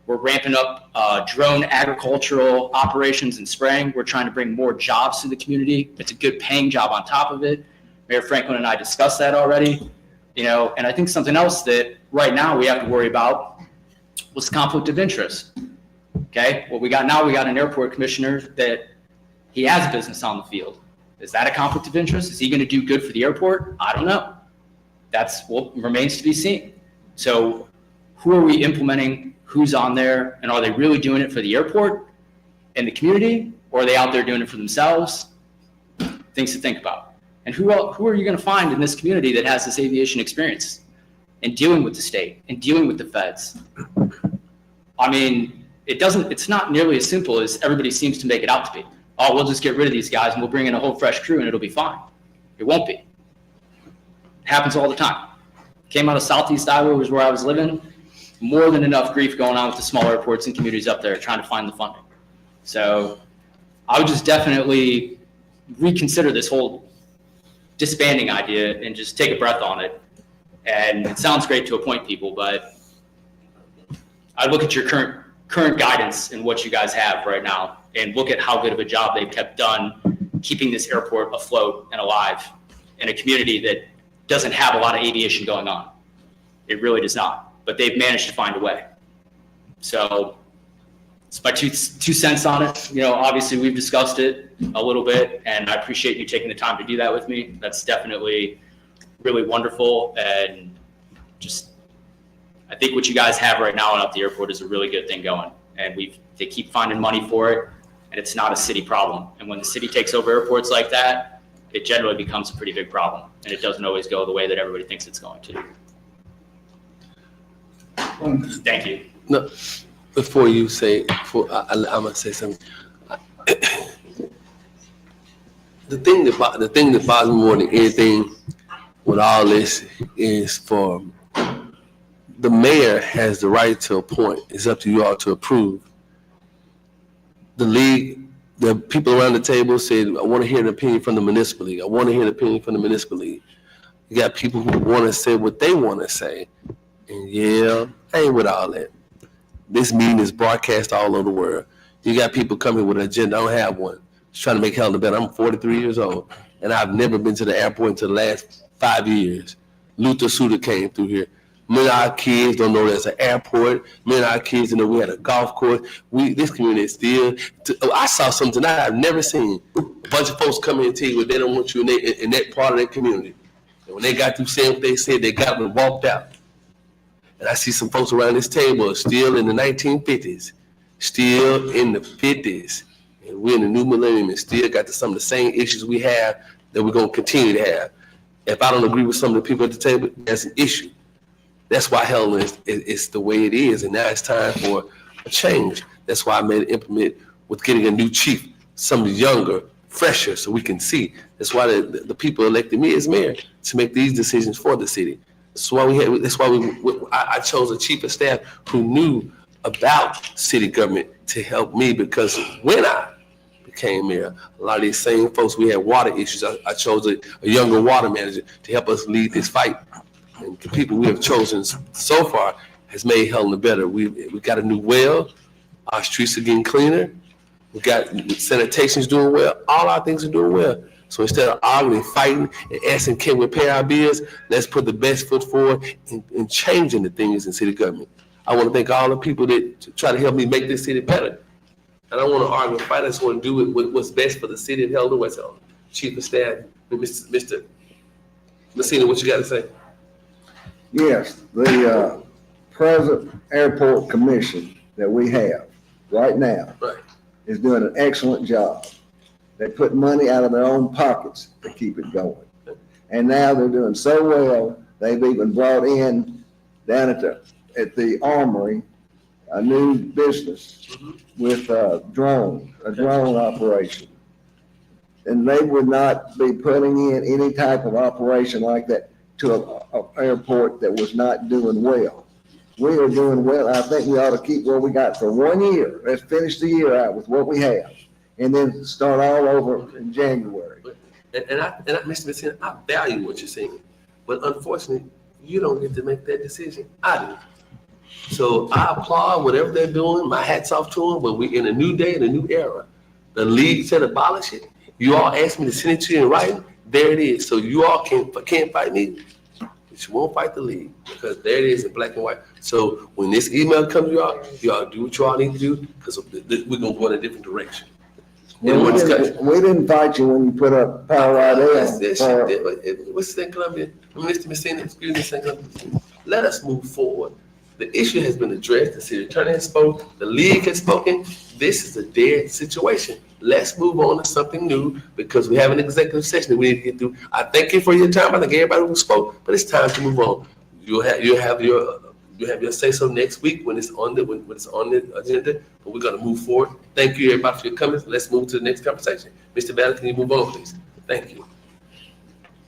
We're ramping up drone agricultural operations and spraying. We're trying to bring more jobs to the community. It's a good paying job on top of it. Mayor Franklin and I discussed that already. And I think something else that right now we have to worry about was conflict of interest. Okay, what we got now, we got an airport commissioner that he has a business on the field. Is that a conflict of interest? Is he going to do good for the airport? I don't know. That's what remains to be seen. So who are we implementing? Who's on there? And are they really doing it for the airport and the community? Or are they out there doing it for themselves? Things to think about. And who are you going to find in this community that has this aviation experience and dealing with the state and dealing with the feds? I mean, it's not nearly as simple as everybody seems to make it out to be. Oh, we'll just get rid of these guys and we'll bring in a whole fresh crew and it'll be fine. It won't be. It happens all the time. Came out of Southeast Iowa, was where I was living. More than enough grief going on with the small airports and communities up there trying to find the funding. So I would just definitely reconsider this whole disbanding idea and just take a breath on it And it sounds great to appoint people, but I look at your current guidance and what you guys have right now, and look at how good of a job they've kept done keeping this airport afloat and alive in a community that doesn't have a lot of aviation going on. It really does not, but they've managed to find a way. So it's my two cents on it. You know, obviously we've discussed it a little bit, and I appreciate you taking the time to do that with me. That's definitely really wonderful, and just, I think what you guys have right now at the airport is a really good thing going, and they keep finding money for it, and it's not a city problem. And when the city takes over airports like that, it generally becomes a pretty big problem, and it doesn't always go the way that everybody thinks it's going to. Thank you. No, before you say, I'm gonna say something. The thing that bothers me more than anything with all this is for the mayor has the right to appoint. It's up to you all to approve. The league, the people around the table said, I want to hear an opinion from the municipal league. I want to hear an opinion from the municipal league. You got people who want to say what they want to say. And yeah, I ain't with all that. This meeting is broadcast all over the world. You got people coming with an agenda. I don't have one. Just trying to make hell in the bed. I'm 43 years old, and I've never been to the airport until the last 5 years. Luther Suter came through here. Many of our kids don't know there's an airport. Many of our kids don't know we had a golf course. This community is still. I saw something tonight I've never seen. A bunch of folks come in and tell you they don't want you in that part of their community. And when they got through saying what they said, they got up and walked out. And I see some folks around this table still in the 1950s, still in the 50s. And we're in the new millennium and still got some of the same issues we have that we're going to continue to have. If I don't agree with some of the people at the table, that's an issue. That's why Helena is the way it is. And now it's time for a change. That's why I made an implement with getting a new chief, some younger, fresher, so we can see. That's why the people elected me as mayor to make these decisions for the city. That's why I chose a chief of staff who knew about city government to help me, because when I became mayor, a lot of these same folks, we had water issues. I chose a younger water manager to help us lead this fight. And the people we have chosen so far has made Helena better. We got a new well. Our streets are getting cleaner. We got sanitation's doing well. All our things are doing well. So instead of arguing, fighting, and asking, can we pay our bills, let's put the best foot forward in changing the things in city government. I want to thank all the people that try to help me make this city better. I don't want to argue and fight. I just want to do it what's best for the city of Helena-West. Chief of Staff, Mr. Messina, what you got to say? Yes, the present airport commission that we have right now is doing an excellent job. They put money out of their own pockets to keep it going. And now they're doing so well, they've even brought in down at the Armory, a new business with a drone operation. And they would not be putting in any type of operation like that to an airport that was not doing well. We are doing well. I think we ought to keep what we got for 1 year. Let's finish the year out with what we have, and then start all over in January. And Mr. Messina, I value what you're saying, but unfortunately, you don't get to make that decision. I do. So I applaud whatever they're doing. My hat's off to them, but we're in a new day, in a new era. The league said abolish it. You all asked me to send it to you in writing. There it is. So you all can't fight me, but you won't fight the league, because there it is in black and white. So when this email comes to you all do what you all need to do, because we're going to go in a different direction. We didn't fight you when you put up Power ID. What's St. Columbia? Mr. Messina, excuse me, St. Columbia. Let us move forward. The issue has been addressed. The city attorney has spoken. The league has spoken. This is a dead situation. Let's move on to something new, because we have an executive session that we need to get through. I thank you for your time. I thank everybody who spoke, but it's time to move on. You'll have your say so next week when it's on the agenda. But we're going to move forward. Thank you, everybody, for your comments. Let's move to the next conversation. Mr. Batter, can you move on, please? Thank you.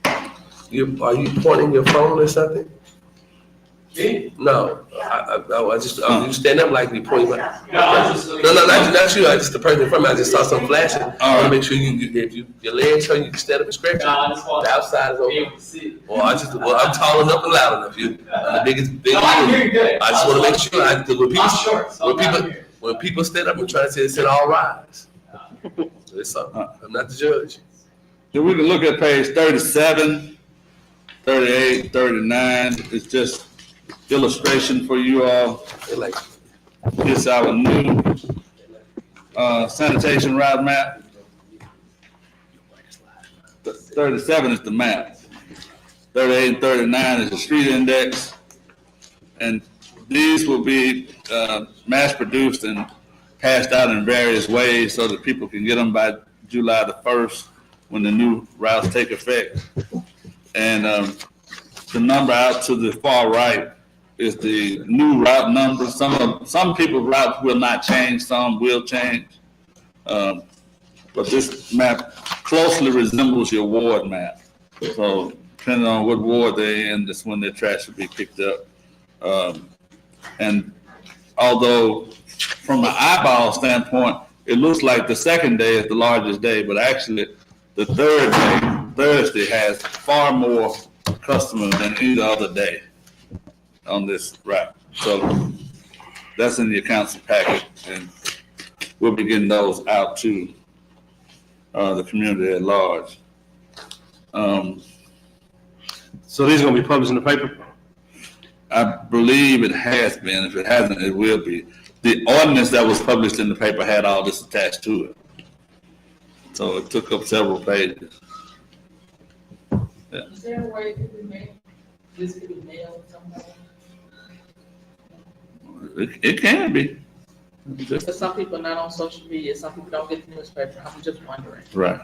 Are you pointing your phone or something? No, I just, you stand up like you point my. No, I was just- No, not you, I just, the person in front of me, I just saw something flashing. I wanna make sure if your legs show you can stand up and stretch. No, I just want The outside is to be open. able to see. Well, I'm tall enough and loud enough, I'm the biggest. No, I can hear you good. I just wanna make sure, I'm short, so I'm not here. when people stand up and try to say, it's all rise. It's something, I'm not the judge. So we can look at page 37, 38, 39. It's just illustration for you all. They like, It's our new sanitation route map. 37 is the map. 38 and 39 is the street index. And these will be mass produced and passed out in various ways so that people can get them by July the 1st when the new routes take effect. And the number out to the far right is the new route number. Some people's routes will not change, some will change. But this map closely resembles your ward map. So depending on what ward they're in, that's when their trash will be picked up. And although from an eyeball standpoint, it looks like the second day is the largest day, but actually the third day, Thursday, has far more customers than any other day on this route. So that's in the council packet, and we'll be getting those out to the community at large. So these are gonna be published in the paper? I believe it has been. If it hasn't, it will be. The ordinance that was published in the paper had all this attached to it. So it took up several pages. Is there a way it could be made, this could be mailed somehow? It can be. Because some people are not on social media, some people don't get the newspaper, I'm just wondering, Right.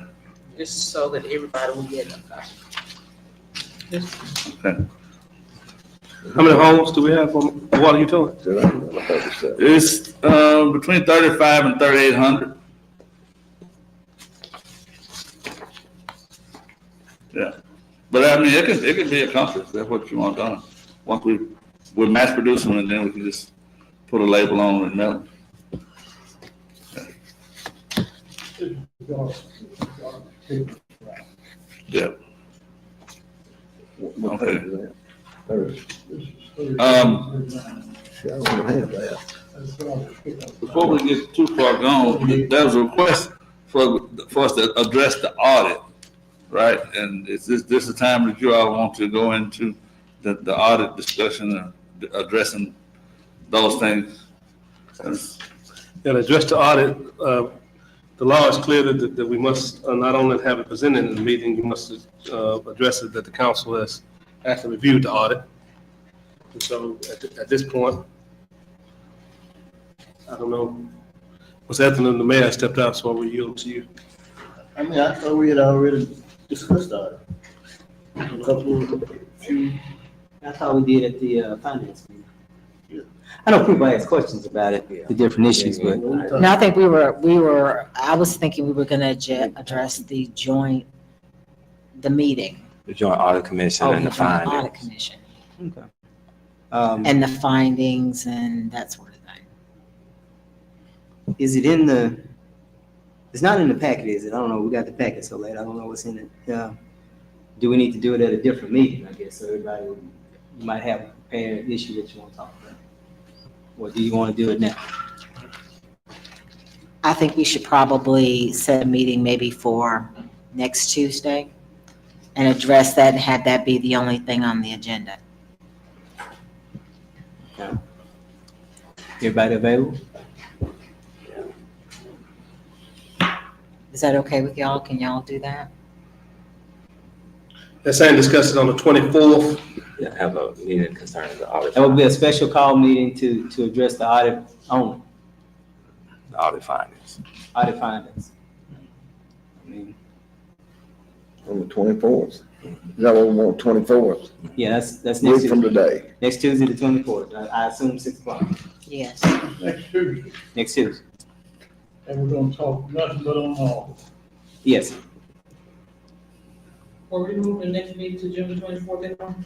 just so that everybody will get them. Okay. How many homes do we have on water utility? It's between 35 and 3,800. Yeah, but I mean, it can be accomplished. That's what you want done. Once we're mass producing them, and then we can just put a label on it and mail them. Yeah. What Okay. page is that? Third. I don't have that. Before we get too far gone, there was a request for us to address the audit, right? And is this the time that you all want to go into the audit discussion and addressing those things? And address the audit, the law is clear that we must not only have it presented in the meeting, you must address it that the council has actually reviewed the audit. And so at this point, I don't know, Ms. Anthony, the mayor stepped out, so I will yield to you. I mean, I thought we had already discussed that. A few. I thought we did at the finance meeting. I know people ask questions about it, the different issues, but No, I think I was thinking we were gonna address the meeting. The Joint Audit Commission and the Audit findings. Commission, okay. and the findings and that sort of thing. Is it in the, it's not in the packet, is it? I don't know, we got the packet so late, I don't know what's in it. Do we need to do it at a different meeting, I guess, so everybody might have a prepared issue that you want to talk about? Or do you want to do it now? I think we should probably set a meeting maybe for next Tuesday and address that and have that be the only thing on the agenda. Everybody available? Is that okay with y'all? Can y'all do that? That same discussion on the 24th. Yeah, have a meeting concerning the audit. That would be a special call meeting to address the audit only, The audit findings. audit findings. I mean, On the 24th. Is that what we want, 24th? yeah, that's next Week from Tuesday. today. Next Tuesday, the 24th. I assume 6 o'clock. Yes. Next Tuesday, Next Tuesday. and we're gonna talk nothing but on all. Yes. Or we move the next meeting to June the 24th,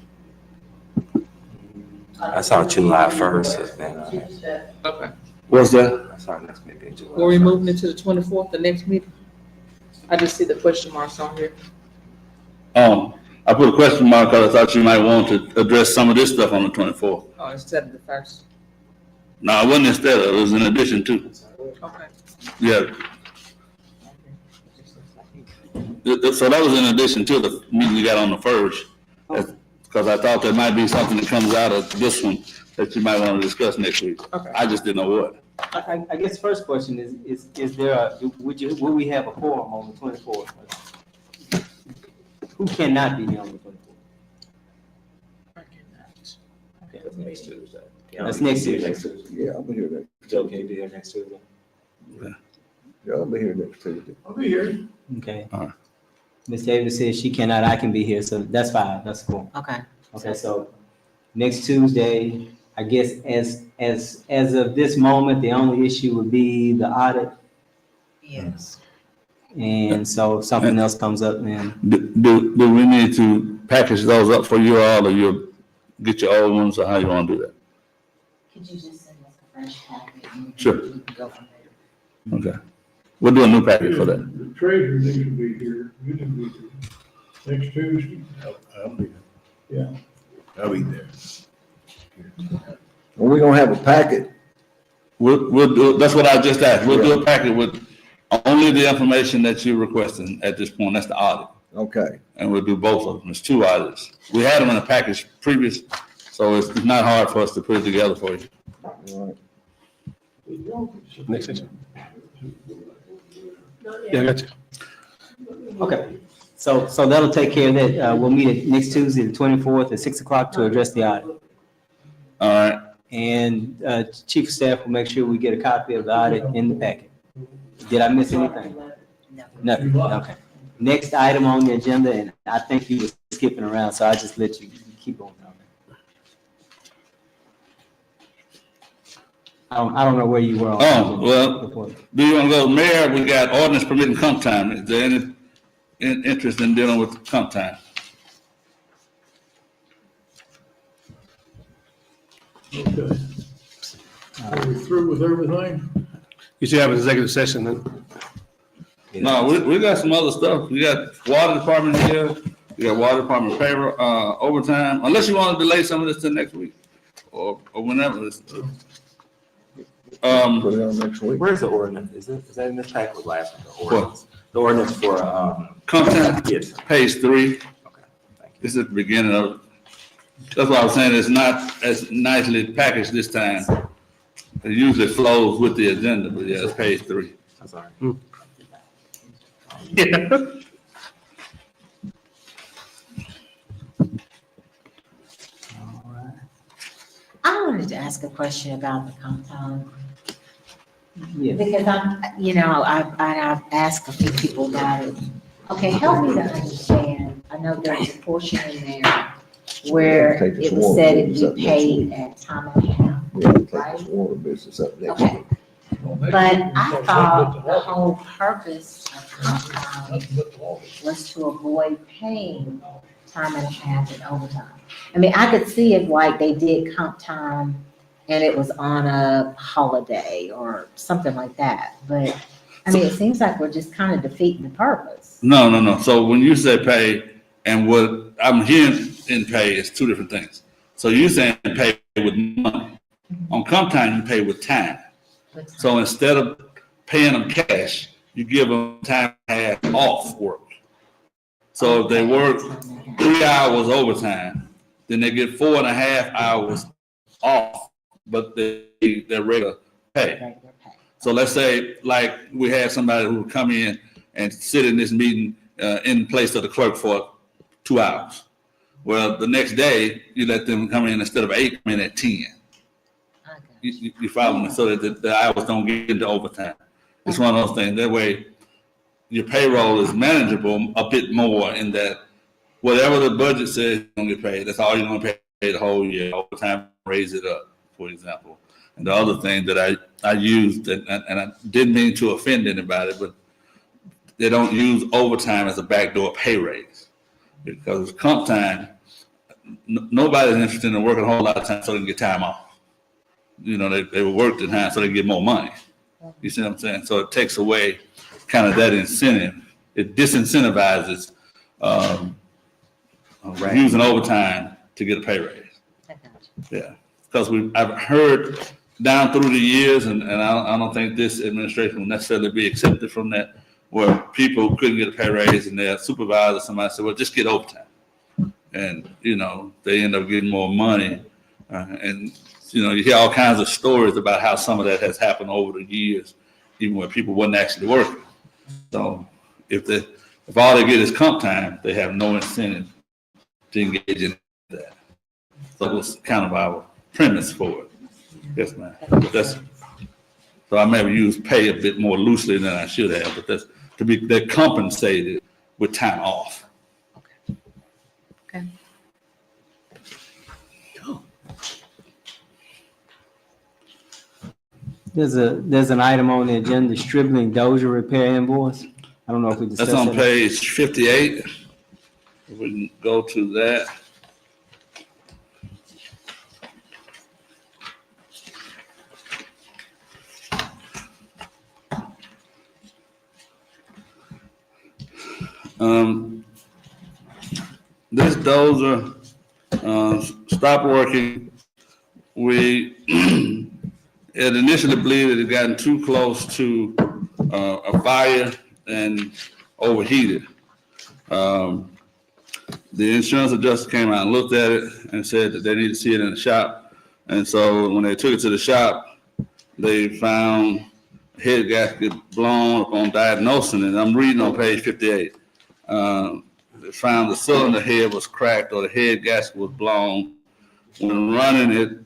I saw July 1st. Okay. What's that? I saw next meeting, July Were we 1st. moving it to the 24th, the next meeting? I just see the question marks on here. I put a question mark because I thought you might want to address some of this stuff on the 24th. Oh, instead of the first. No, it wasn't instead of, it was in addition to. Okay. Yeah. So that was in addition to the meeting you got on the first. Because I thought there might be something that comes out of this one that you might want to discuss next week. Okay. I just didn't know what. I guess the first question is there a, would we have a quorum on the 24th? Who cannot be here on the 24th? I cannot. Okay. That's next Tuesday. That's next Tuesday. Yeah, I'll be here next. Joe can't be here next Tuesday. Yeah, I'll be here next Tuesday. I'll be here. Okay. All right. Ms. Davis says she cannot, I can be here, so that's fine, that's cool. Okay. Okay, so next Tuesday, I guess as of this moment, the only issue would be the audit. Yes. And so if something else comes up, then Do we need to package those up for you all, or you'll get your old ones, or how you want to do that? Could you just send us a fresh packet? and Sure. we can go from there? Okay. We'll do a new package for that. The treasurer needs to be here, you need to be here. Next Tuesday, I'll be, yeah. I'll be there. Are we gonna have a packet? We'll do, that's what I just asked. We'll do a packet with only the information that you're requesting at this point. That's the audit. Okay, And we'll do both of them. It's two audits. We had them in a package previous, so it's not hard for us to put it together for you. all right. Next section. Yeah, I got you. okay. So that'll take care of that. We'll meet at next Tuesday, the 24th at 6 o'clock to address the audit. All right. And Chief of Staff will make sure we get a copy of the audit in the packet. Did I miss anything? No. Nothing, okay. Next item on the agenda, and I think you were skipping around, so I just let you keep on. I don't know where you were on. Oh, well, do you want to go, Mayor? We got ordinance permitting comp time. Is there any interest in dealing with comp time? Okay. Are we through with everything? You should have an executive session then. No, we got some other stuff. We got water department here. We got water department payroll, overtime, unless you want to delay some of this to next week or whenever. Put it on next week. Where's the ordinance? Is that in this packet with last one? The ordinance? The ordinance for, Comp time? Yes. Page 3. Okay, thank you. This is the beginning of it. That's why I was saying it's not as nicely packaged this time. It usually flows with the agenda, but yeah, it's page 3. I'm sorry. I wanted to ask a question about the comp time. Yes. Because I've asked a few people about it. Okay, help me to understand. I know there's a portion in there where it was said it'd be paid at time and a half. Yeah, take this water business up next Okay. week. But I thought the whole purpose of comp time was to avoid paying time and a half and overtime. I mean, I could see if like they did comp time and it was on a holiday or something like that. But I mean, it seems like we're just kind of defeating the purpose. No. So when you say pay and what I'm hearing in pay is two different things. So you saying pay with money. On comp time, you pay with time. So instead of paying them cash, you give them time and a half off work. So if they work 3 hours overtime, then they get 4.5 hours off, but their regular pay. So let's say like we had somebody who would come in and sit in this meeting in place of the clerk for 2 hours. Well, the next day you let them come in instead of 8, come in at 10. You follow me? So that the hours don't get into overtime. It's one of those things. That way your payroll is manageable a bit more in that whatever the budget says you're gonna get paid, that's all you're gonna pay the whole year. Overtime, raise it up, for example. And the other thing that I used, and I didn't mean to offend anybody, but they don't use overtime as a backdoor pay raise. Because comp time, nobody's interested in working a whole lot of time so they can get time off. You know, they will work the time so they can get more money. You see what I'm saying? So it takes away kind of that incentive. It disincentivizes using overtime to get a pay raise. Yeah, because I've heard down through the years, and I don't think this administration will necessarily be accepted from that, where people couldn't get a pay raise and their supervisor, somebody said, well, just get overtime. And, you know, they end up getting more money. And, you know, you hear all kinds of stories about how some of that has happened over the years, even when people wasn't actually working. So if all they get is comp time, they have no incentive to engage in that. So that was kind of our premise for it. Yes, ma'am. So I maybe use pay a bit more loosely than I should have, but they're compensated with time off. Okay. There's an item on the agenda, distributing dozer repair invoice. I don't know if we discussed That's that. on page 58. We can go to that. This dozer stopped working. We had initially believed it had gotten too close to a fire and overheated. The insurance adjuster came out and looked at it and said that they need to see it in the shop. And so when they took it to the shop, they found a head gasket blown upon diagnosing it. I'm reading on page 58. They found the cylinder head was cracked or the head gasket was blown. When running, it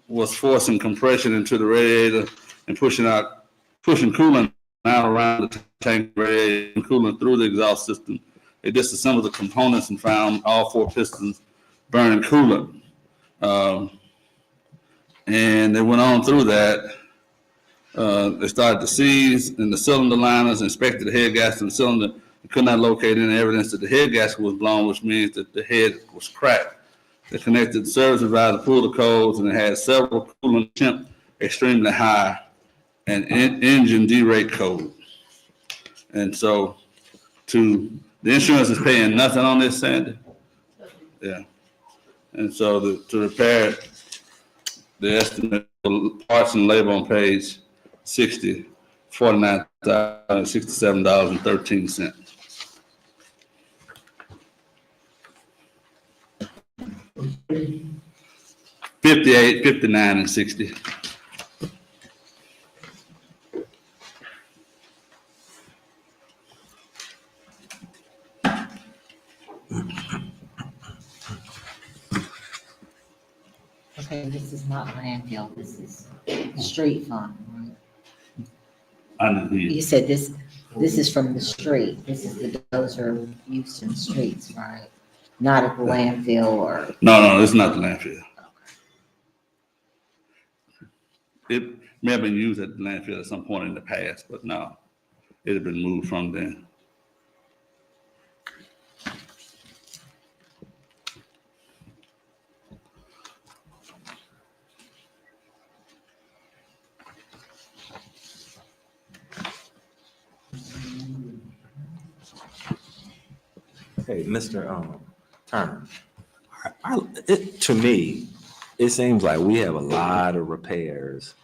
was forcing compression into the radiator and pushing coolant out around the tank radiator and coolant through the exhaust system. They disassembled the components and found all 4 pistons burning coolant. And they went on through that. They started to seize in the cylinder liners, inspected the head gasket and the cylinder. They could not locate any evidence that the head gasket was blown, which means that the head was cracked. They connected the service advisor, pulled the codes, and it had several coolant temp extremely high and engine derate code. And so the insurance is paying nothing on this, Sandy? Yeah. And so to repair it, the estimate for parts and labor on page 60, $49,067.13. 58, 59, and 60. Okay, this is not landfill, this is street fund, right? I didn't hear you. You said this is from the street, this is the dozer used in the streets, right? Not at the landfill or? No, it's not the landfill. It may have been used at the landfill at some point in the past, but no, it had been moved from there. Hey, Mr. Turner, to me, it seems like we have a lot of repairs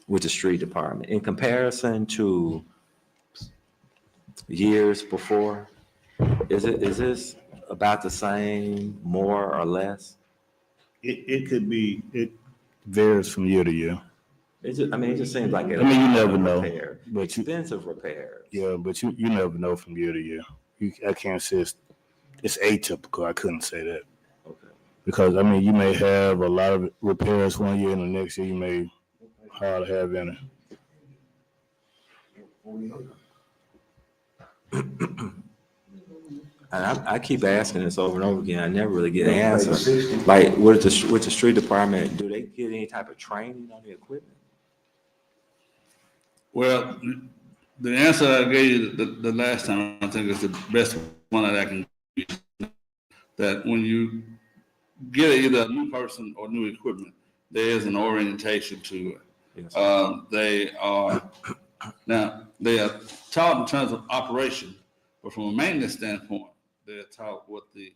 with the street department in comparison to years before. Is this about the same, more or less? It could be, it varies from year to year. It just seems like you never know. But expensive repairs. Yeah, but you never know from year to year. I can't say it's atypical. I couldn't say that. Okay. Because, you may have a lot of repairs one year and the next year you may hardly have any. And I keep asking this over and over again. I never really get an answer. Like with the street department, do they get any type of training on the equipment? Well, the answer I gave you the last time, I think is the best one that I can give you. that when you get either a new person or new equipment, there is an orientation to it. Yes. They are taught in terms of operation, but from a maintenance standpoint, they're taught what the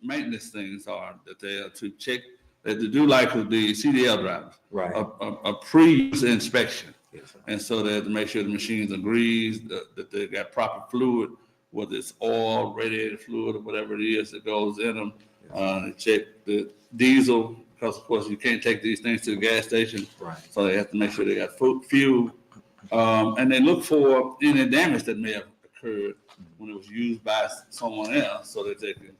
maintenance things are that they are to check, that they do like with the CDL drivers, Right. a pre-use inspection. Yes, sir. And so they have to make sure the machines are greased, that they got proper fluid, whether it's oil, radiator fluid, or whatever it is that goes in them. They check the diesel, because of course you can't take these things to the gas station. Right. So they have to make sure they got fuel. And they look for any damage that may have occurred when it was used by someone else, so that they can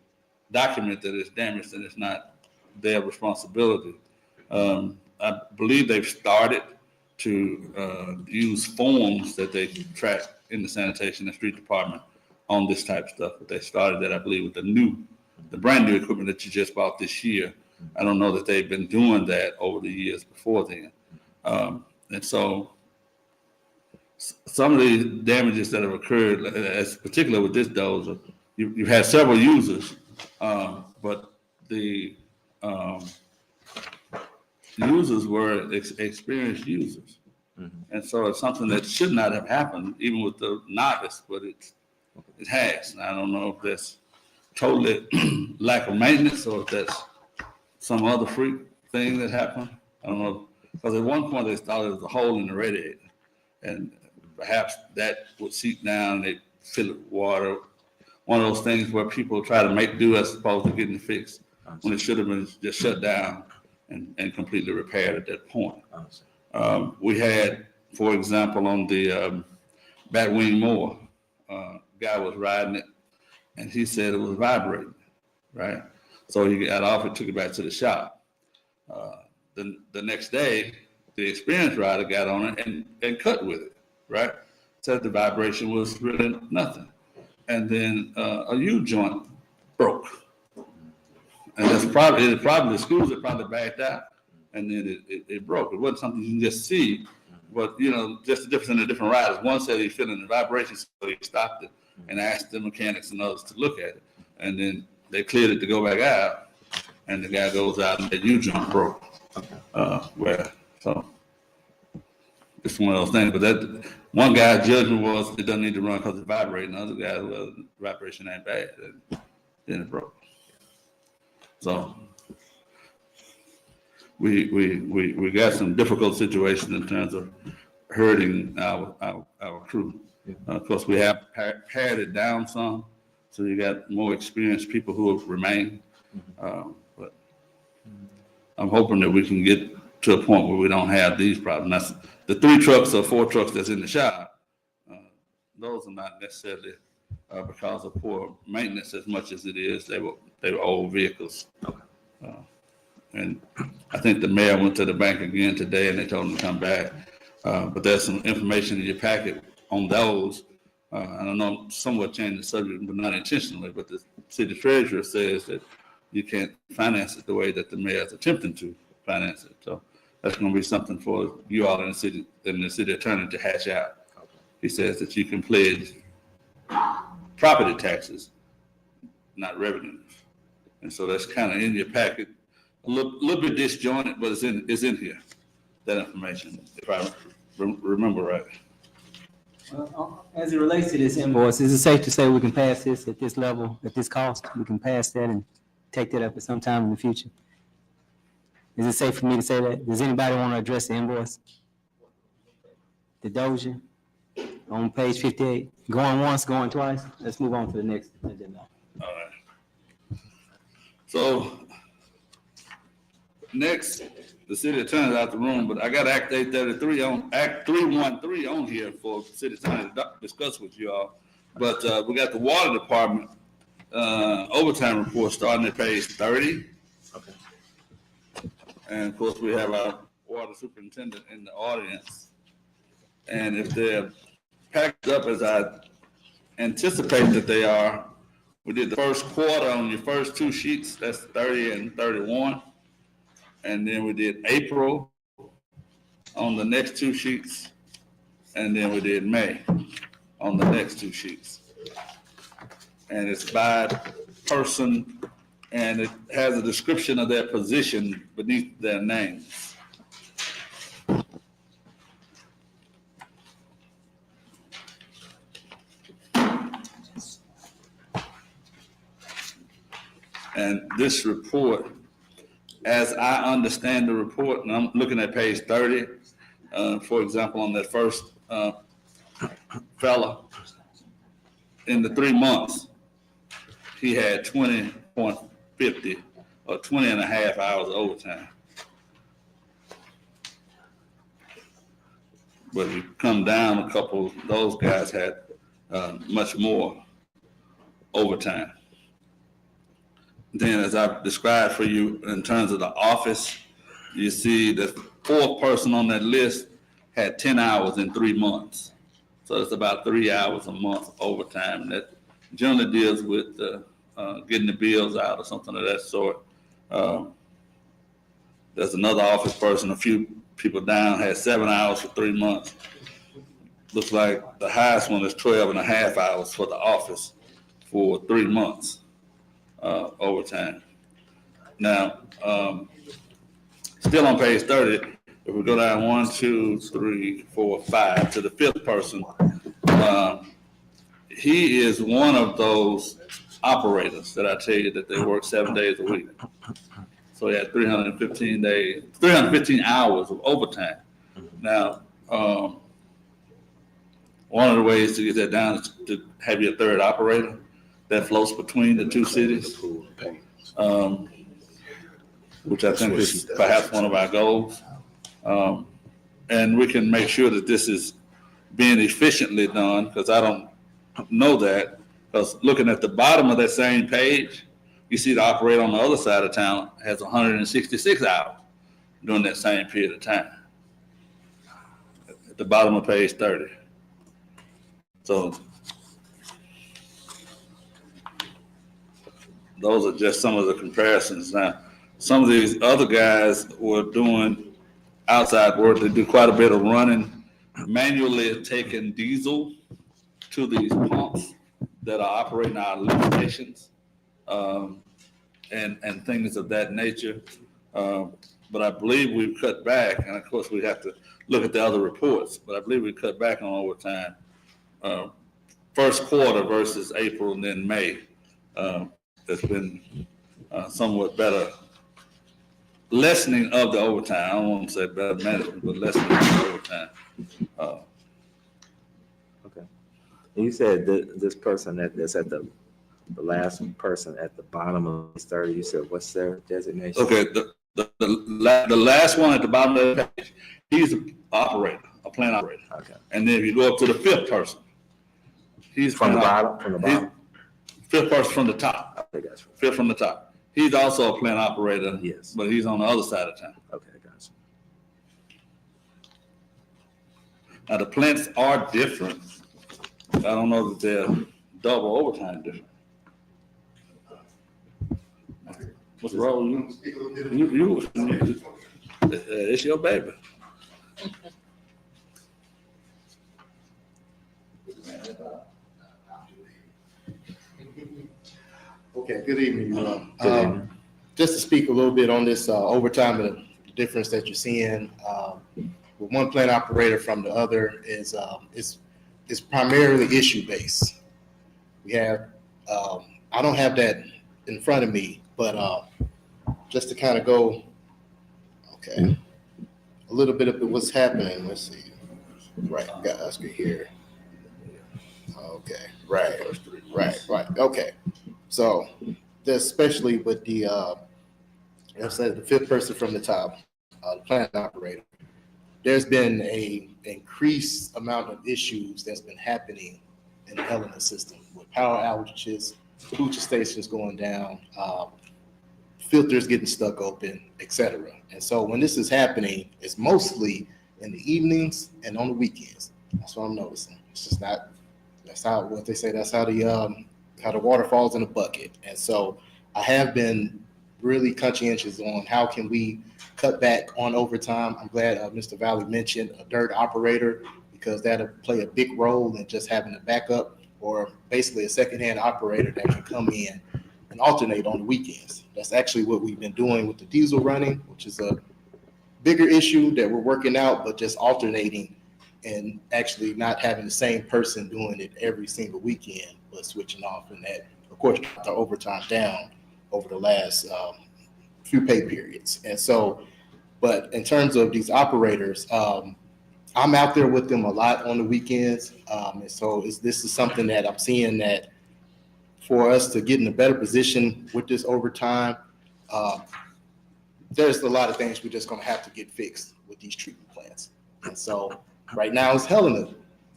document that it's damaged and it's not their responsibility. I believe they've started to use forms that they track in the sanitation and street department on this type of stuff. But they started that, I believe, with the brand new equipment that you just bought this year. I don't know that they've been doing that over the years before then. And so some of the damages that have occurred, as particularly with this dozer, you've had several users, but the users were experienced users. And so it's something that should not have happened, even with the novice, but it has. And I don't know if that's totally lack of maintenance or if that's some other freak thing that happened. I don't know, because at one point they thought it was a hole in the radiator, and perhaps that would seep down and they fill it with water. One of those things where people try to make do as opposed to getting it fixed, when it should have been just shut down and completely repaired at that point. We had, for example, on the Batwing mower, guy was riding it and he said it was vibrating, right? So he got off and took it back to the shop. The next day, the experienced rider got on it and cut with it, right? Said the vibration was really nothing. And then a U-joint broke. And that's probably the screws that probably backed out, and then it broke. It wasn't something you can just see, but just the difference in the different riders. One said he feeling the vibrations, so he stopped it and asked the mechanics and others to look at it. And then they cleared it to go back out, and the guy goes out and the U-joint broke. So it's one of those things. But that one guy's judgment was it doesn't need to run because it's vibrating. The other guy, well, the vibration ain't bad. And then it broke. So we got some difficult situations in terms of hurting our crew. Of course, we have pared it down some, so you got more experienced people who have remained. But I'm hoping that we can get to a point where we don't have these problems. That's the 3 trucks or 4 trucks that's in the shop. Those are not necessarily because of poor maintenance as much as it is they were old vehicles. And I think the mayor went to the bank again today and they told him to come back. But there's some information in your packet on those. I don't know, somewhat changed the subject, but not intentionally, but the city treasurer says that you can't finance it the way that the mayor is attempting to finance it. So that's going to be something for you all in the city attorney to hash out. He says that you can pledge property taxes, not revenues. And so that's kind of in your packet, a little bit disjointed, but it's in here, that information, if I remember right. Well, as it relates to this invoice, is it safe to say we can pass this at this level, at this cost? We can pass that and take that up at some time in the future? Is it safe for me to say that? Does anybody want to address the invoice? The Dozier on page 58, going once, going twice? Let's move on to the next agenda. All right. So next, the city attorney's out the room, but I got Act 833 on, Act 313 on here for city attorney to discuss with you all. But we got the water department overtime report starting at page 30. Okay. And of course, we have our water superintendent in the audience. And if they're packed up as I anticipate that they are, we did the first quarter on your first 2 sheets, that's 30 and 31. And then we did April on the next 2 sheets. And then we did May on the next 2 sheets. And it's by person and it has a description of their position beneath their names. And this report, as I understand the report, and I'm looking at page 30, for example, on that first fella, in the 3 months, he had 20.50 or 20 and a half hours of overtime. But if you come down a couple, those guys had much more overtime. Then, as I've described for you in terms of the office, you see the fourth person on that list had 10 hours in 3 months. So it's about 3 hours a month overtime. And that generally deals with getting the bills out or something of that sort. There's another office person, a few people down, had 7 hours for 3 months. Looks like the highest one is 12 and a half hours for the office for 3 months. Overtime. Now, still on page 30, if we go down 1, 2, 3, 4, 5 to the fifth person, he is one of those operators that I tell you that they work 7 days a week. So he had 315 hours of overtime. Now, one of the ways to get that down is to have your third operator that floats between the two cities, which I think is perhaps one of our goals. And we can make sure that this is being efficiently done, because I don't know that, because looking at the bottom of that same page, you see the operator on the other side of town has 166 hours during that same period of time. At the bottom of page 30. So those are just some of the comparisons. Now, some of these other guys were doing outside work. They do quite a bit of running, manually taking diesel to these pumps that are operating our lift stations, and things of that nature. But I believe we've cut back, and of course we have to look at the other reports, but I believe we cut back on overtime. First quarter versus April and then May. There's been somewhat better lessening of the overtime. I don't want to say better management, but lessening of the overtime. Okay. And you said this person that's at the last person at the bottom of this 30, you said what's their designation? Okay, the last one at the bottom of the page, he's an operator, a plant operator. Okay. And then if you go up to the fifth person, he's From the bottom? Fifth person from the top. Okay, gotcha. Fifth from the top. He's also a plant operator. Yes. But he's on the other side of town. Okay, gotcha. Now, the plants are different. I don't know that they're double overtime different. What's wrong with you? It's your baby. Okay, good evening. Just to speak a little bit on this overtime and the difference that you're seeing with one plant operator from the other is primarily issue based. We have I don't have that in front of me, but just to kind of go, okay, a little bit of what's happening. Let's see. Right, got Oscar here. Okay, right. Okay. So, especially with the, let's say the fifth person from the top, the plant operator, there's been a increased amount of issues that's been happening in the Helena system with power outages, booster stations going down, filters getting stuck open, etc. And so when this is happening, it's mostly in the evenings and on the weekends. That's what I'm noticing. It's just not. That's how what they say. That's how the water falls in a bucket. And so I have been really conscientious on how can we cut back on overtime. I'm glad Mr. Valley mentioned a dirt operator, because that'll play a big role in just having a backup or basically a secondhand operator that can come in and alternate on the weekends. That's actually what we've been doing with the diesel running, which is a bigger issue that we're working out, but just alternating and actually not having the same person doing it every single weekend, but switching off. And that, of course, dropped our overtime down over the last few pay periods. And so, but in terms of these operators, I'm out there with them a lot on the weekends. And so this is something that I'm seeing that for us to get in a better position with this overtime, there's a lot of things we're just gonna have to get fixed with these treatment plants. And so right now it's Helena,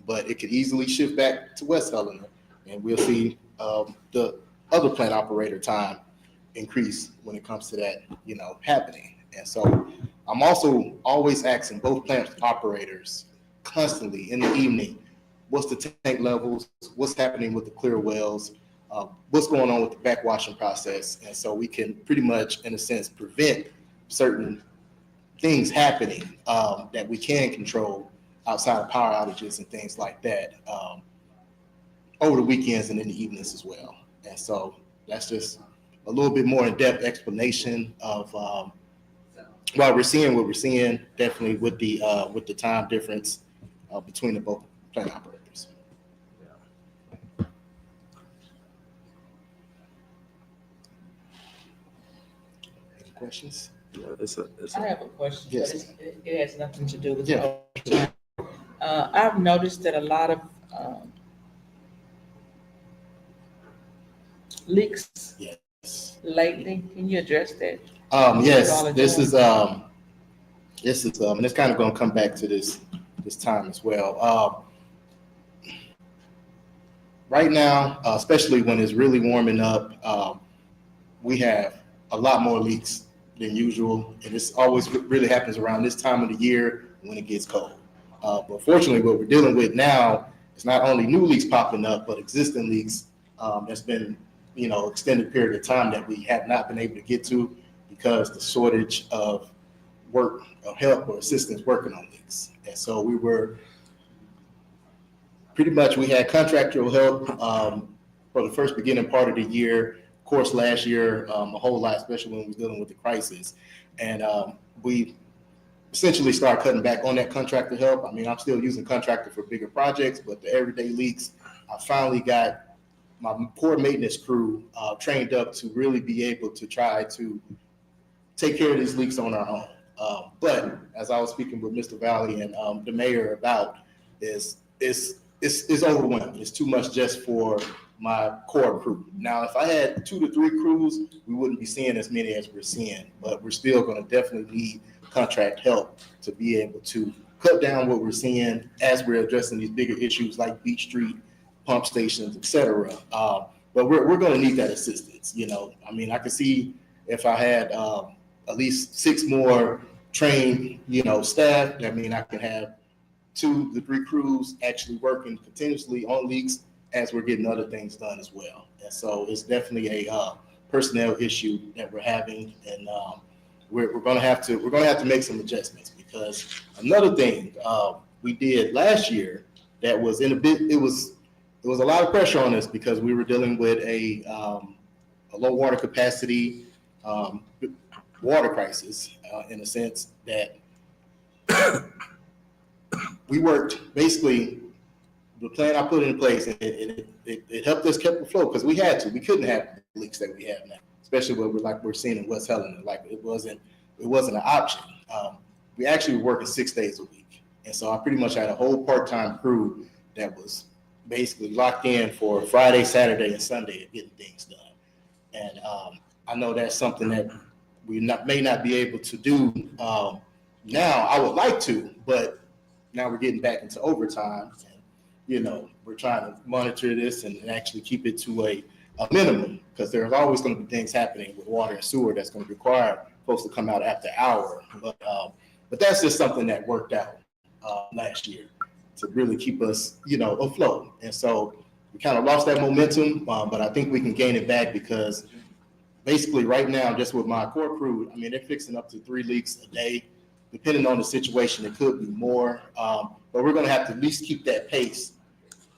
but it could easily shift back to West Helena, and we'll see the other plant operator time increase when it comes to that, happening. And so I'm also always asking both plant operators constantly in the evening, what's the tank levels, what's happening with the clear wells, what's going on with the backwashing process. And so we can pretty much, in a sense, prevent certain things happening that we can control outside of power outages and things like that over the weekends and in the evenings as well. And so that's just a little bit more in-depth explanation of why we're seeing what we're seeing, definitely with the time difference between the both plant operators. Any questions? I have a question, Yes. but it has nothing to do with. Yeah. I've noticed that a lot of leaks Yes. lately. Can you address that? Yes, this is, and it's kind of going to come back to this time as well. Right now, especially when it's really warming up, we have a lot more leaks than usual, and this always really happens around this time of the year when it gets cold. But fortunately, what we're dealing with now is not only new leaks popping up, but existing leaks that's been, extended period of time that we have not been able to get to because the shortage of work, of help or assistance working on leaks. And so we were pretty much, we had contractual help for the first beginning part of the year. Of course, last year, a whole lot, especially when we were dealing with the crisis. And we essentially started cutting back on that contractor help. I mean, I'm still using contractor for bigger projects, but the everyday leaks, I finally got my core maintenance crew trained up to really be able to try to take care of these leaks on our own. But as I was speaking with Mr. Valley and the mayor about, it's overwhelming. It's too much just for my core crew. Now, if I had 2 to 3 crews, we wouldn't be seeing as many as we're seeing, but we're still going to definitely need contract help to be able to cut down what we're seeing as we're addressing these bigger issues like Beach Street, pump stations, et cetera. But we're going to need that assistance. I mean, I can see if I had at least 6 more trained, staff, I mean, I can have 2 to 3 crews actually working continuously on leaks as we're getting other things done as well. And so it's definitely a personnel issue that we're having, and we're going to have to make some adjustments, because another thing we did last year that was it was a lot of pressure on us because we were dealing with a low water capacity water crisis in a sense that we worked basically. The plan I put in place, and it helped us keep the flow because we had to. We couldn't have the leaks that we have now, especially what we're seeing in West Helena. Like it wasn't an option. We actually were working 6 days a week, and so I pretty much had a whole part-time crew that was basically locked in for Friday, Saturday, and Sunday of getting things done. And I know that's something that we may not be able to do now. I would like to, but now we're getting back into overtime. We're trying to monitor this and actually keep it to a minimum, because there's always going to be things happening with water and sewer that's going to require folks to come out after hour. But that's just something that worked out last year to really keep us, afloat. And so we kind of lost that momentum, but I think we can gain it back, because basically right now, just with my core crew, I mean, they're fixing up to 3 leaks a day. Depending on the situation, it could be more, but we're going to have to at least keep that pace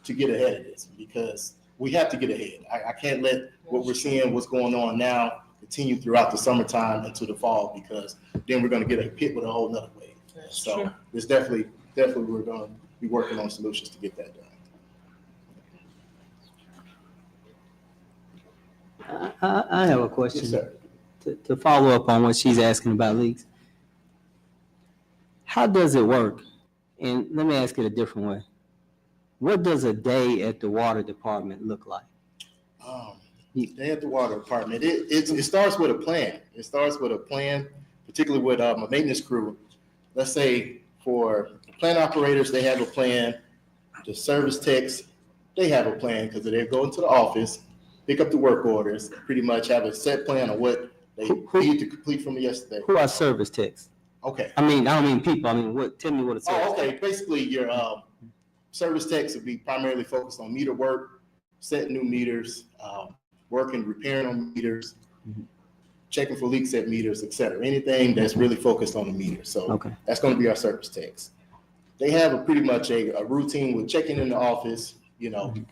to get ahead of this, because we have to get ahead. I can't let what we're seeing, what's going on now, continue throughout the summertime into the fall, because then we're gonna get hit with a whole nother wave. So it's definitely we're gonna be working on solutions to get that done. I have a question. Yes, sir. To follow up on what she's asking about leaks. How does it work? And let me ask it a different way. What does a day at the water department look like? Day at the water department, it starts with a plan. It starts with a plan, particularly with my maintenance crew. Let's say for the plant operators, they have a plan. The service techs, they have a plan, because they go into the office, pick up the work orders, pretty much have a set plan of what they need to complete from yesterday. Who are service techs? Okay. I don't mean people. I mean, tell me what a service tech. Okay. Basically, your service techs would be primarily focused on meter work, setting new meters, working, repairing on meters, checking for leaks at meters, et cetera. Anything that's really focused on the meter. So that's going to be our service techs. They have pretty much a routine with checking in the office,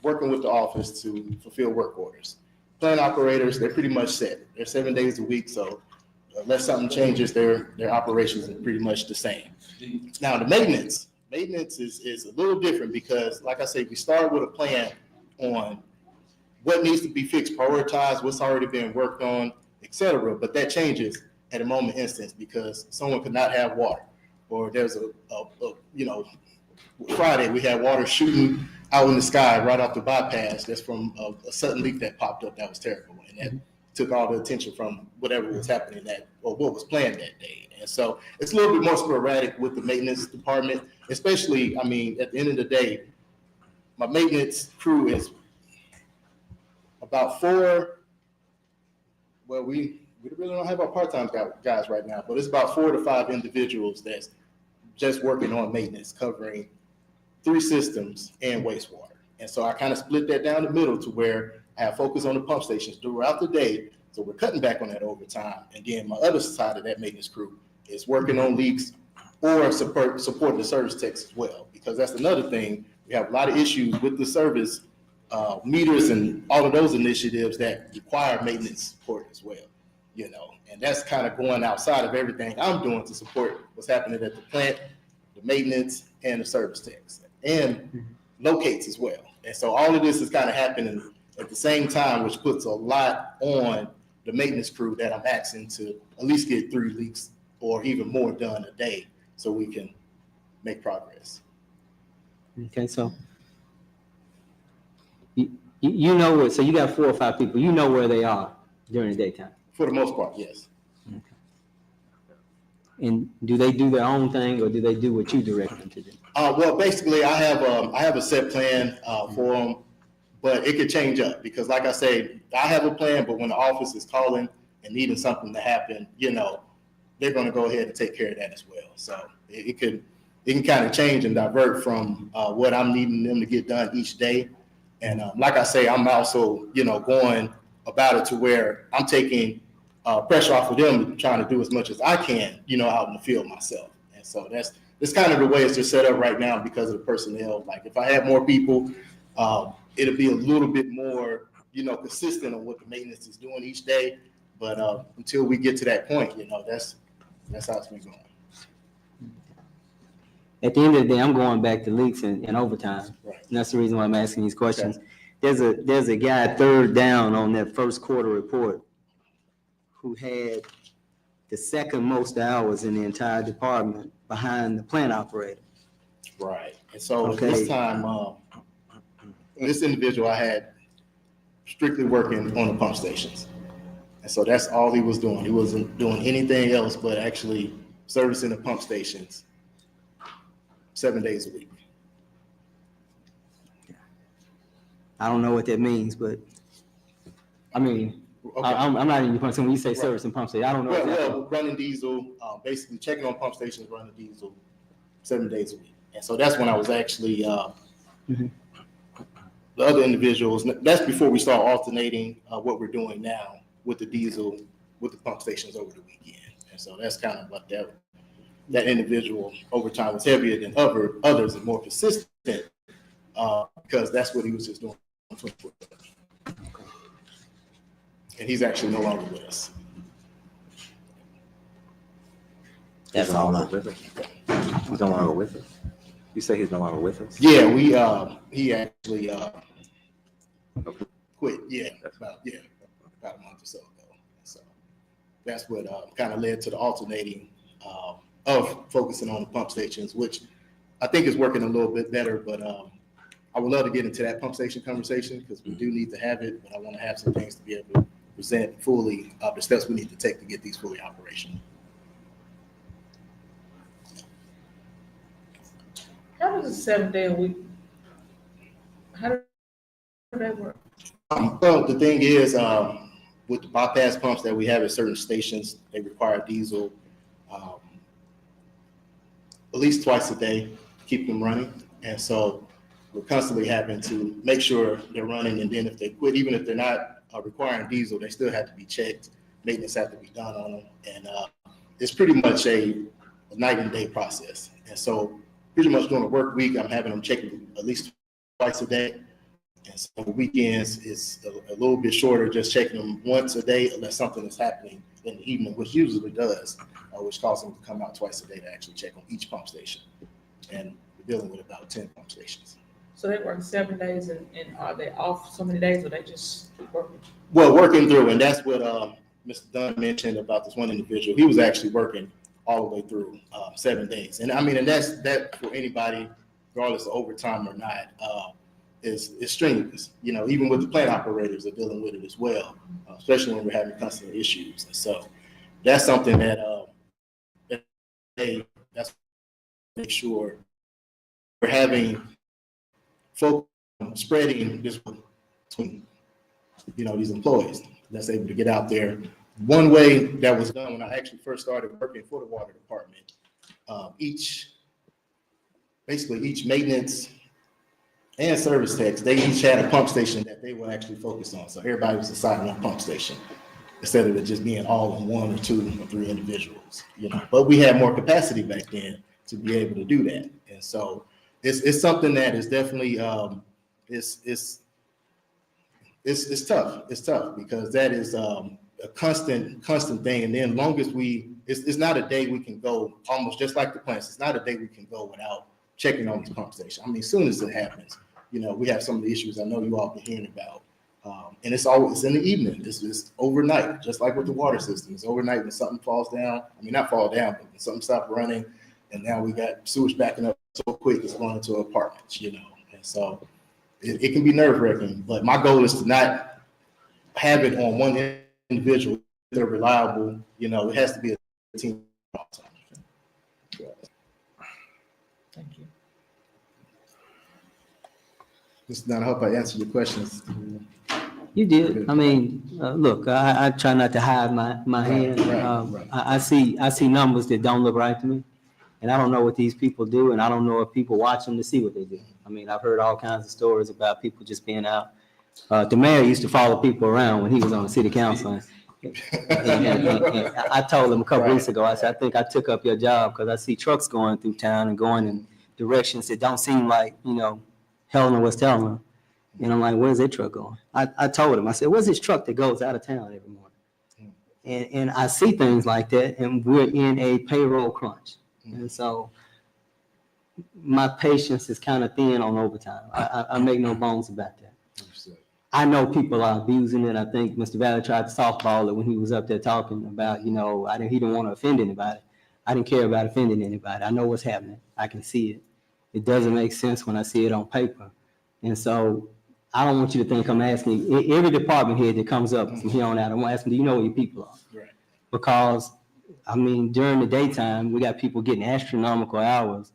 working with the office to fulfill work orders. Plant operators, they're pretty much set. They're 7 days a week, so unless something changes, their operations are pretty much the same. Now, the maintenance is a little different, because, like I said, we start with a plan on what needs to be fixed, prioritized, what's already been worked on, et cetera. But that changes at a moment instance, because someone could not have water, or there's Friday we had water shooting out in the sky right off the bypass. That's from a sudden leak that popped up that was terrible, and that took all the attention from whatever was happening or what was planned that day. And so it's a little bit more sporadic with the maintenance department, especially, at the end of the day, my maintenance crew is about we really don't have our part-time guys right now, but it's about 4 to 5 individuals that's just working on maintenance, covering 3 systems and wastewater. And so I kind of split that down the middle to where I have focus on the pump stations throughout the day. So we're cutting back on that overtime. And then my other side of that maintenance crew is working on leaks or supporting the service techs as well, because that's another thing. We have a lot of issues with the service meters and all of those initiatives that require maintenance support as well, and that's kind of going outside of everything I'm doing to support what's happening at the plant, the maintenance, and the service techs, and locates as well. And so all of this is kind of happening at the same time, which puts a lot on the maintenance crew that I'm asking to at least get 3 leaks or even more done a day so we can make progress. Okay, so so you got 4 or 5 people, where they are during the daytime? For the most part, yes. Okay. And do they do their own thing, or do they do what you direct them to do? Well, basically, I have a set plan for them, but it could change up, because, like I say, I have a plan, but when the office is calling and needing something to happen, they're going to go ahead and take care of that as well. So it can kind of change and divert from what I'm needing them to get done each day. And like I say, I'm also, going about it to where I'm taking pressure off of them, trying to do as much as I can, out in the field myself. And so that's kind of the way it's just set up right now because of the personnel. Like, if I had more people, it'll be a little bit more, consistent on what the maintenance is doing each day. But until we get to that point, that's how it's been going. At the end of the day, I'm going back to leaks and overtime. Right. And that's the reason why I'm asking these questions. Okay. There's a guy third down on that first quarter report who had the second most hours in the entire department behind the plant operator. Right. And so this time, this individual I had strictly working on the pump stations. And so that's all he was doing. He wasn't doing anything else but actually servicing the pump stations 7 days a week. I don't know what that means, but okay. I'm not even concerned when you say service and pump station. I don't know. Well, running diesel, basically checking on pump stations, running diesel 7 days a week. And so that's when I was actually, the other individuals, that's before we start alternating what we're doing now with the diesel, with the pump stations over the weekend. And so that's kind of what that individual overtime was heavier than others and more consistent because that's what he was just doing. And he's actually no longer with us. He's no longer with us? He's no longer with us? You say he's no longer with us? Yeah, he actually quit, about a month or so ago. So that's what kind of led to the alternating of focusing on the pump stations, which I think is working a little bit better, but I would love to get into that pump station conversation because we do need to have it, but I want to have some things to be able to present fully the steps we need to take to get these fully operational. How does a 7-day a week, how do that work? Well, the thing is, with the bypass pumps that we have at certain stations, they require diesel at least twice a day to keep them running. And so we're constantly having to make sure they're running. And then if they quit, even if they're not requiring diesel, they still have to be checked. Maintenance have to be done on them. And it's pretty much a night and day process. And so pretty much during the work week, I'm having them checked at least twice a day. And so weekends is a little bit shorter, just checking them once a day unless something is happening in the evening, which usually does, which causes them to come out twice a day to actually check on each pump station. And we're dealing with about 10 pump stations. So they work 7 days and are they off so many days or they just working? Well, working through, and that's what Mr. Dunn mentioned about this one individual. He was actually working all the way through 7 days. And I mean, and that for anybody, regardless of overtime or not, is strenuous. You know, even with the plant operators are dealing with it as well, especially when we're having constant issues. And so that's something that that's make sure we're having folks spreading this between, you know, these employees that's able to get out there. One way that was done when I actually first started working for the water department, each maintenance and service techs, they each had a pump station that they would actually focus on. So everybody was assigned one pump station instead of it just being all in 1 or 2 or 3 individuals, you know. But we had more capacity back then to be able to do that. And so it's something that is definitely it's tough. It's tough because that is a constant thing. And then longest it's not a day we can go, almost just like the plants, it's not a day we can go without checking on this pump station. I mean, as soon as it happens, you know, we have some of the issues I know you all been hearing about. And it's always in the evening. It's overnight, just like with the water system. It's overnight when something falls down. I mean, not fall down, but when something stops running, and now we got sewage backing up so quick it's going into apartments, you know. And so it can be nerve-wracking, but my goal is to not have it on one individual. They're reliable, you know. It has to be a team all the time. Thank you. Mr. Dunn, I hope I answered your questions. You did. I mean, look, I try not to hide my hand. Right. I see numbers that don't look right to me. And I don't know what these people do, and I don't know if people watch them to see what they do. I mean, I've heard all kinds of stories about people just being out. The mayor used to follow people around when he was on the city council. And I told him a couple weeks ago, I said, I think I took up your job because I see trucks going through town and going in directions that don't seem like, you know, Helena-West. And I'm like, where's that truck going? I told him, I said, where's this truck that goes out of town every morning? And I see things like that, and we're in a payroll crunch. And so my patience is kind of thin on overtime. I make no bones about that. I know people are abusing it. I think Mr. Valley tried to softball it when he was up there talking about, you know, he didn't want to offend anybody. I didn't care about offending anybody. I know what's happening. I can see it. It doesn't make sense when I see it on paper. And so I don't want you to think I'm asking every department head that comes up from here on out. I'm asking, do you know where your people are? Right. Because I mean, during the daytime, we got people getting astronomical hours,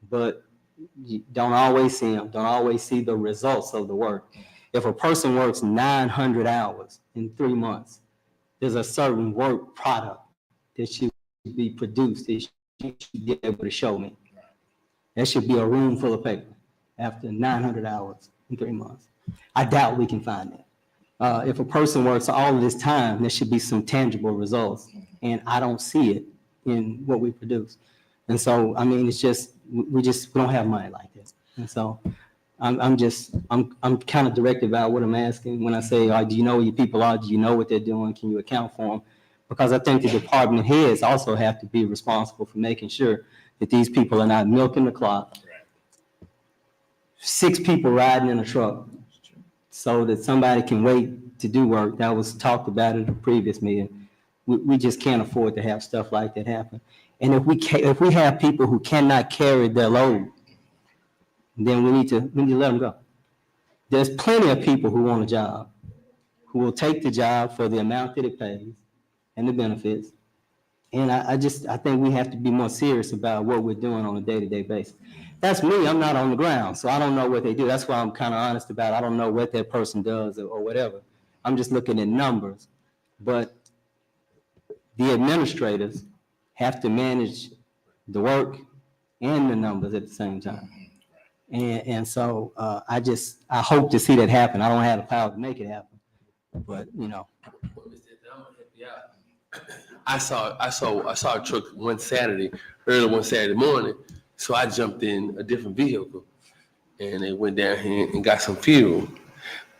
but you don't always see them, don't always see the results of the work. If a person works 900 hours in 3 months, there's a certain work product that should be produced that you should be able to show me. That should be a room full of paper after 900 hours in 3 months. I doubt we can find that. If a person works all of this time, there should be some tangible results. And I don't see it in what we produce. And so, I mean, it's just, we don't have money like this. And so I'm kind of direct about what I'm asking when I say, do you know where your people are? Do you know what they're doing? Can you account for them? Because I think the department heads also have to be responsible for making sure that these people are not milking the clock. 6 people riding in a truck so that somebody can wait to do work. That was talked about at the previous meeting. We just can't afford to have stuff like that happen. And if we have people who cannot carry their load, then we need to let them go. There's plenty of people who want a job, who will take the job for the amount that it pays and the benefits. And I think we have to be more serious about what we're doing on a day-to-day basis. That's me, I'm not on the ground, so I don't know what they do. That's why I'm kind of honest about it. I don't know what that person does or whatever. I'm just looking at numbers. But the administrators have to manage the work and the numbers at the same time. And so I hope to see that happen. I don't have the power to make it happen, but I saw a truck early one Saturday morning, so I jumped in a different vehicle, and they went down here and got some fuel.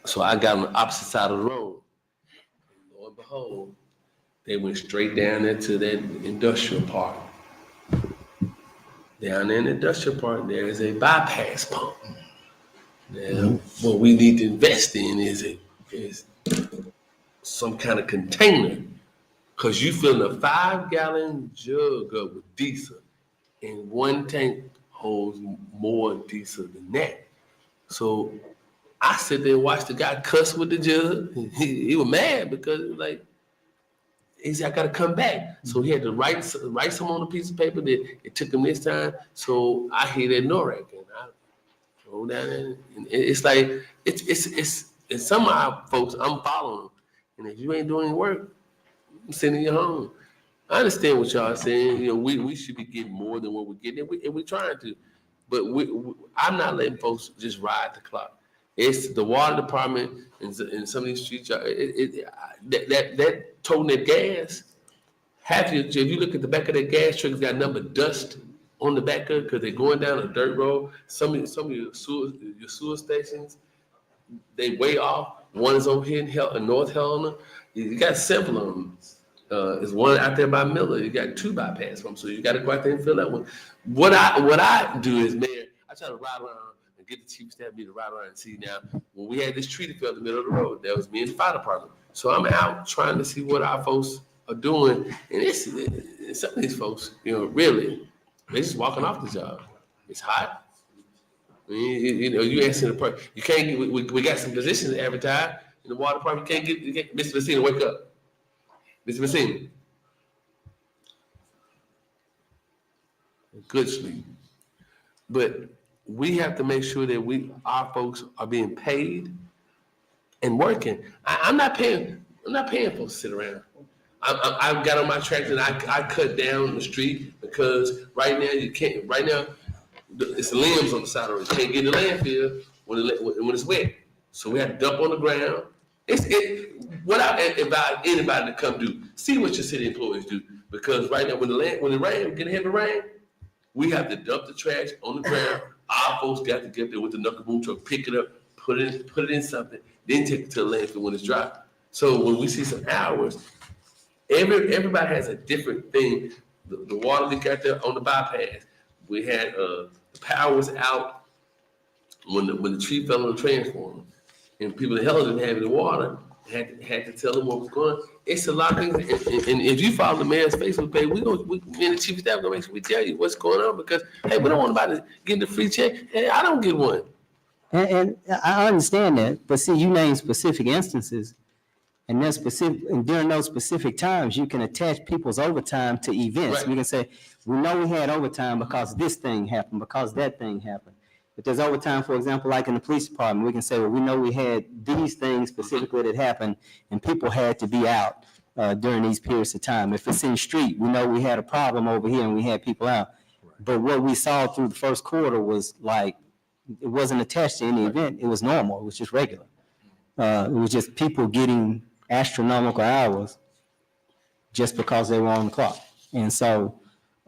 So I got on the opposite side of the road. And lo and behold, they went straight down into that industrial park. Down there in the industrial park, there is a bypass pump. Now, what we need to invest in is some kind of container, because you fill a 5-gallon jug up with diesel, and one tank holds more diesel than that. So I sit there and watched the guy cuss with the jug. He was mad because it was like, he said, I got to come back. So he had to write some on a piece of paper that it took him this time. So I hit that NORAC and I go down there. And it's like, it's some of our folks, I'm following them. And if you ain't doing any work, I'm sending you home. I understand what y'all are saying. We should be getting more than what we're getting, and we're trying to. But I'm not letting folks just ride the clock. It's the water department and some of these streets. That toting that gas. If you look at the back of that gas truck, it's got nothing but dust on the back of it because they're going down a dirt road. Some of your sewer stations, they way off. One is over here in North Helena. You got several of them. There's one out there by Miller. You got 2 bypass pumps, so you got to go out there and fill that one. What I do is, Mayor, I try to ride around and get the chief of staff me to ride around and see. Now, when we had this tree that fell in the middle of the road, that was me and the fire department. So I'm out trying to see what our folks are doing, and some of these folks, really, they just walking off the job. It's hot. I mean, you asking the person, you can't get, we got some positions to advertise in the water department. You can't Mr. Messina, wake up. Mr. Messina. Good sleep. But we have to make sure that our folks are being paid and working. I'm not paying folks to sit around. I got on my tractor and I cut down the street because right now you can't. Right now, it's limbs on the side of the road. You can't get in the landfill when it's wet. So we have to dump on the ground. What I advise anybody to come do, see what your city employees do, because right now when the rain get heavy rain, we have to dump the trash on the ground. Our folks got to get there with the knuckle boom truck, pick it up, put it in something, then take it to the landfill when it's dry. So when we see some hours, everybody has a different thing. The water leak out there on the bypass. We had the power was out when the tree fell on the transformer, and people in hell didn't have any water. Had to tell them what was going on. It's a lot of things. And if you follow the mayor's Facebook page, me and the chief of staff gonna make sure we tell you what's going on, because hey, we don't want anybody getting a free check. Hey, I don't get one. And I understand that, but see, you name specific instances, and during those specific times, you can attach people's overtime to events. Right. We can say, we know we had overtime because this thing happened, because that thing happened. If there's overtime, for example, like in the police department, we can say, well, we know we had these things specifically that happened, and people had to be out during these periods of time. If it's in the street, we know we had a problem over here and we had people out. Right. But what we saw through the first quarter was like, it wasn't attached to any event. It was normal. It was just regular. It was just people getting astronomical hours just because they were on the clock. And so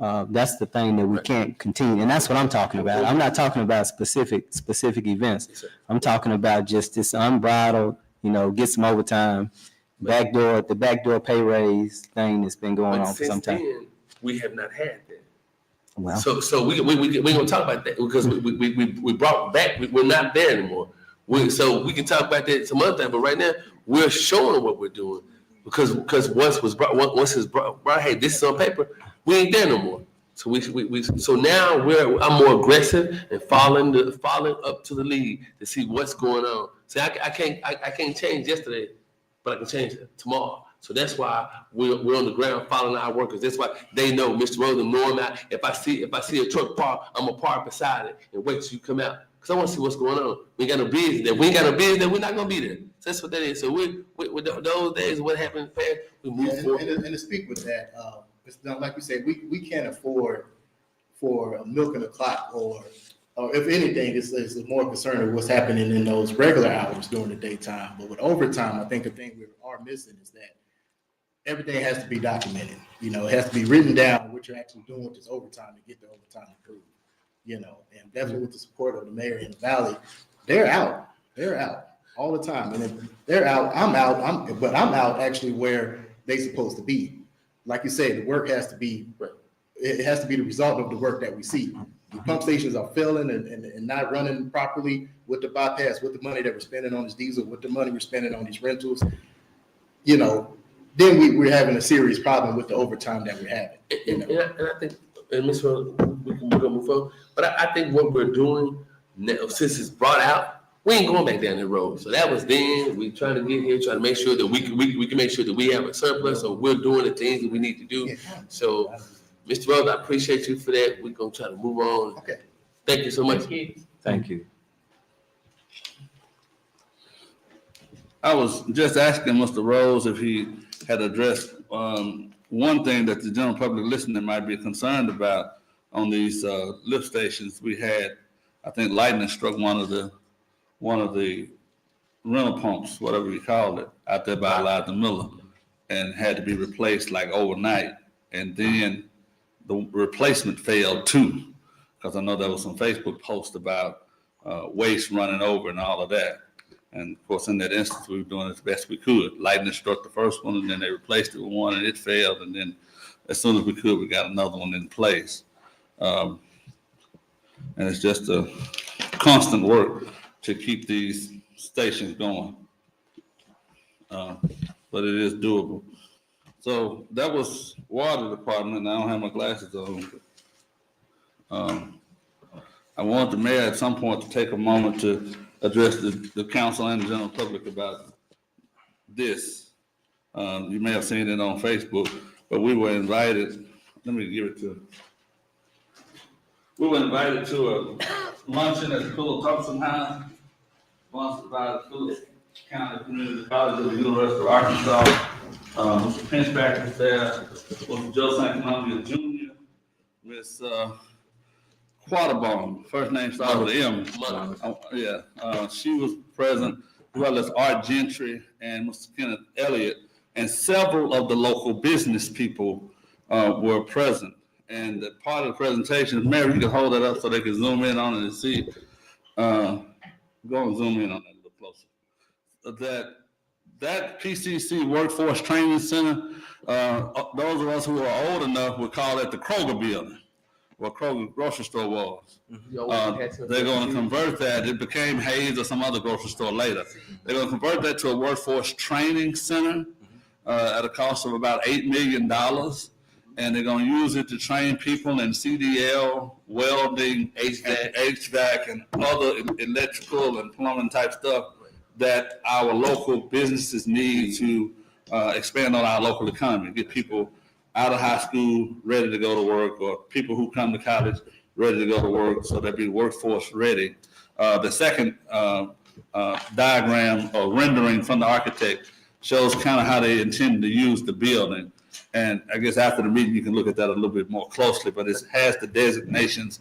That's the thing that we can't continue, and that's what I'm talking about. I'm not talking about specific events. I'm talking about just this unbridled, get some overtime, the backdoor pay raise thing that's been going on for some time. Then, we have not had that. Well, So we gonna talk about that because we brought back, we're not there anymore. So we can talk about that some other time, but right now, we're showing what we're doing. Because once it's brought, hey, this is on paper, we ain't there no more. So so now I'm more aggressive and following up to the lead to see what's going on. See, I can't change yesterday, but I can change it tomorrow. So that's why we're on the ground following our workers. That's why they know Mr. Rosen know him out. If I see a truck park, I'm gonna park beside it and wait till you come out. Because I want to see what's going on. We ain't got no business there. We ain't got no business there. We're not gonna be there. So that's what that is. So with those days, what happened in the past, we move forward. And to speak with that, it's not like we said, we can't afford for a milk and a clock, or if anything, it's more concerned with what's happening in those regular hours during the daytime. But with overtime, I think the thing we are missing is that everything has to be documented. It has to be written down what you're actually doing with this overtime to get the overtime approved. And definitely with the support of the mayor in the valley, they're out all the time. And if they're out, I'm out, but I'm out actually where they're supposed to be. Like you said, the work has to be, it has to be the result of the work that we see. The pump stations are failing and not running properly with the bypass, with the money that we're spending on this diesel, with the money we're spending on these rentals. Then we're having a serious problem with the overtime that we're having. And I think, and Ms. Rose, we're gonna move forward. But I think what we're doing now, since it's brought out, we ain't going back down the road. So that was then. We trying to get here, trying to make sure that we can make sure that we have a surplus. So we're doing the things that we need to do. So, Mr. Rose, I appreciate you for that. We're gonna try to move on. Okay. Thank you so much. Thank you. I was just asking Mr. Rose if he had addressed one thing that the general public listening might be concerned about on these lift stations. We had, I think, lightning struck one of the rental pumps, whatever you call it, out there by Elijah Miller, and had to be replaced like overnight. And then the replacement failed too, because I know there was some Facebook posts about waste running over and all of that. And of course, in that instance, we were doing as best we could. Lightning struck the first one, and then they replaced it with one, and it failed. And then as soon as we could, we got another one in place. And it's just a constant work to keep these stations going. But it is doable. So that was water department. I don't have my glasses on. I want the mayor at some point to take a moment to address the council and the general public about this. You may have seen it on Facebook, but we were invited, let me give it to you. We were invited to a luncheon at the Philip Thompson House, sponsored by the Phillips County Community College of the University of Arkansas. Mr. Pinchback was there, Mr. Joe St. Columbia Jr., Miss Quattlebaum, first name started with M. She was present, as well as Art Gentry and Mr. Kenneth Elliott, and several of the local business people were present. And part of the presentation, Mary, you can hold that up so they can zoom in on it and see. Go and zoom in on that a little closer. That PCC Workforce Training Center, those of us who are old enough would call it the Kroger building, where Kroger grocery store was. They're going to convert that. It became Hayes or some other grocery store later. They're going to convert that to a workforce training center at a cost of about $8 million. And they're going to use it to train people in CDL, welding, HVAC, and other electrical and plumbing type stuff that our local businesses need to expand on our local economy, get people out of high school ready to go to work, or people who come to college ready to go to work, so they'll be workforce ready. The second diagram or rendering from the architect shows kind of how they intend to use the building. And I guess after the meeting, you can look at that a little bit more closely, but it has the designations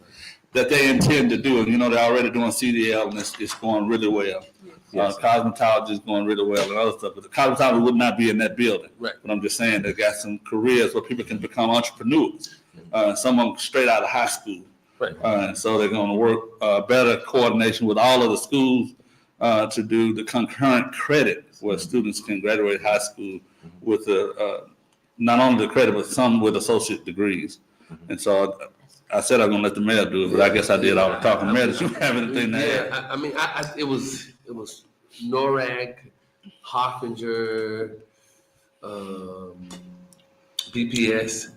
that they intend to do. And, they're already doing CDL, and it's going really well. Yes. Cosmetology is going really well and other stuff, but the cosmetology would not be in that building. Right. But I'm just saying they got some careers where people can become entrepreneurs. Some of them straight out of high school. Right. And so they're going to work better coordination with all of the schools to do the concurrent credit where students can graduate high school with not only the credit, but some with associate degrees. And so I said I'm going to let the mayor do it, but I guess I did all the talking. Mayor, did you have anything to add? I mean, it was NORAG, Harfinger, BPS,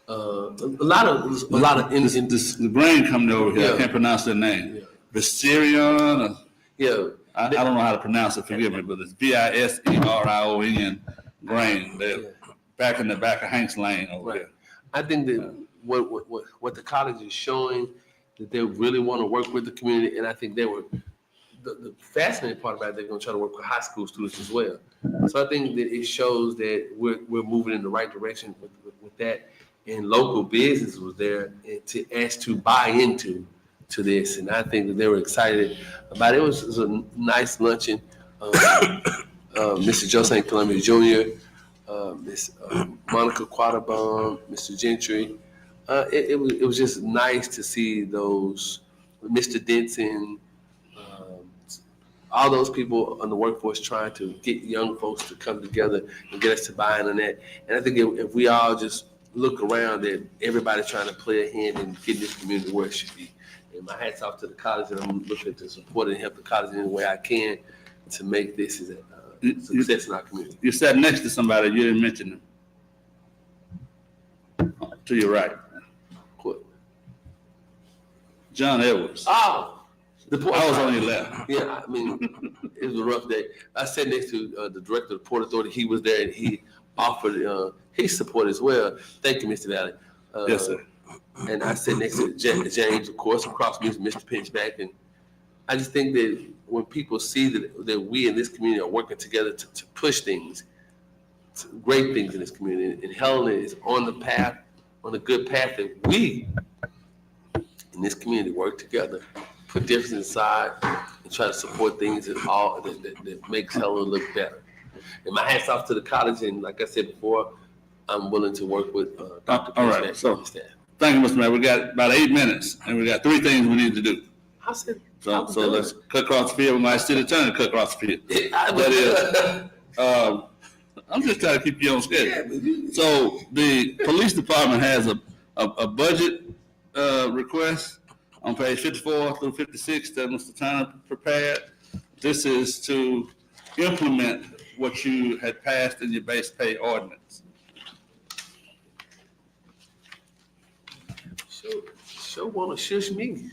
a lot of the brain coming over here. Yeah. I can't pronounce their name. Yeah. Viserion. Yeah. I don't know how to pronounce it. Forgive me, but it's Viserion brain. They're back in the back of Hanks Lane over Right. there. I think that what the college is showing, that they really want to work with the community, and I think they were, the fascinating part about it, they're going to try to work with high school students as well. So I think that it shows that we're moving in the right direction with that, and local business was there to buy into this, and I think that they were excited about it. It was a nice luncheon. Mr. Joe St. Columbia Jr., Miss Monica Quattlebaum, Mr. Gentry. It was just nice to see those, Mr. Denson, all those people on the workforce trying to get young folks to come together and get us to buy in on that. And I think if we all just look around, that everybody's trying to play a hand in getting this community where it should be. And my hat's off to the college, and I'm looking to support and help the college in any way I can to make this a success in our community. You sat next to somebody, you didn't mention them. To your right. What? John Edwards. Oh! I was on your left. Yeah, I mean, it was a rough day. I sat next to the director of the Port Authority. He was there, and he offered his support as well. Thank you, Mr. Valley. Yes, sir. And I sat next to James, of course, across me, Mr. Pinchback. And I just think that when people see that we in this community are working together to push things, great things in this community, and Helena is on the path, on a good path, that we in this community work together, put differences aside, and try to support things that makes Helena look better. And my hat's off to the college, and like I said before, I'm willing to work with Dr. All right, so thank you, Mr. Mayor. We got about 8 minutes, and we got 3 things we need to do. I said, So let's cut across the field. We might still turn to cut across the field. That is, I'm just trying to keep you on schedule. So the police department has a budget request on page 54 through 56 that Mr. Turner prepared. This is to implement what you had passed in your base pay ordinance. Sure want to shush me.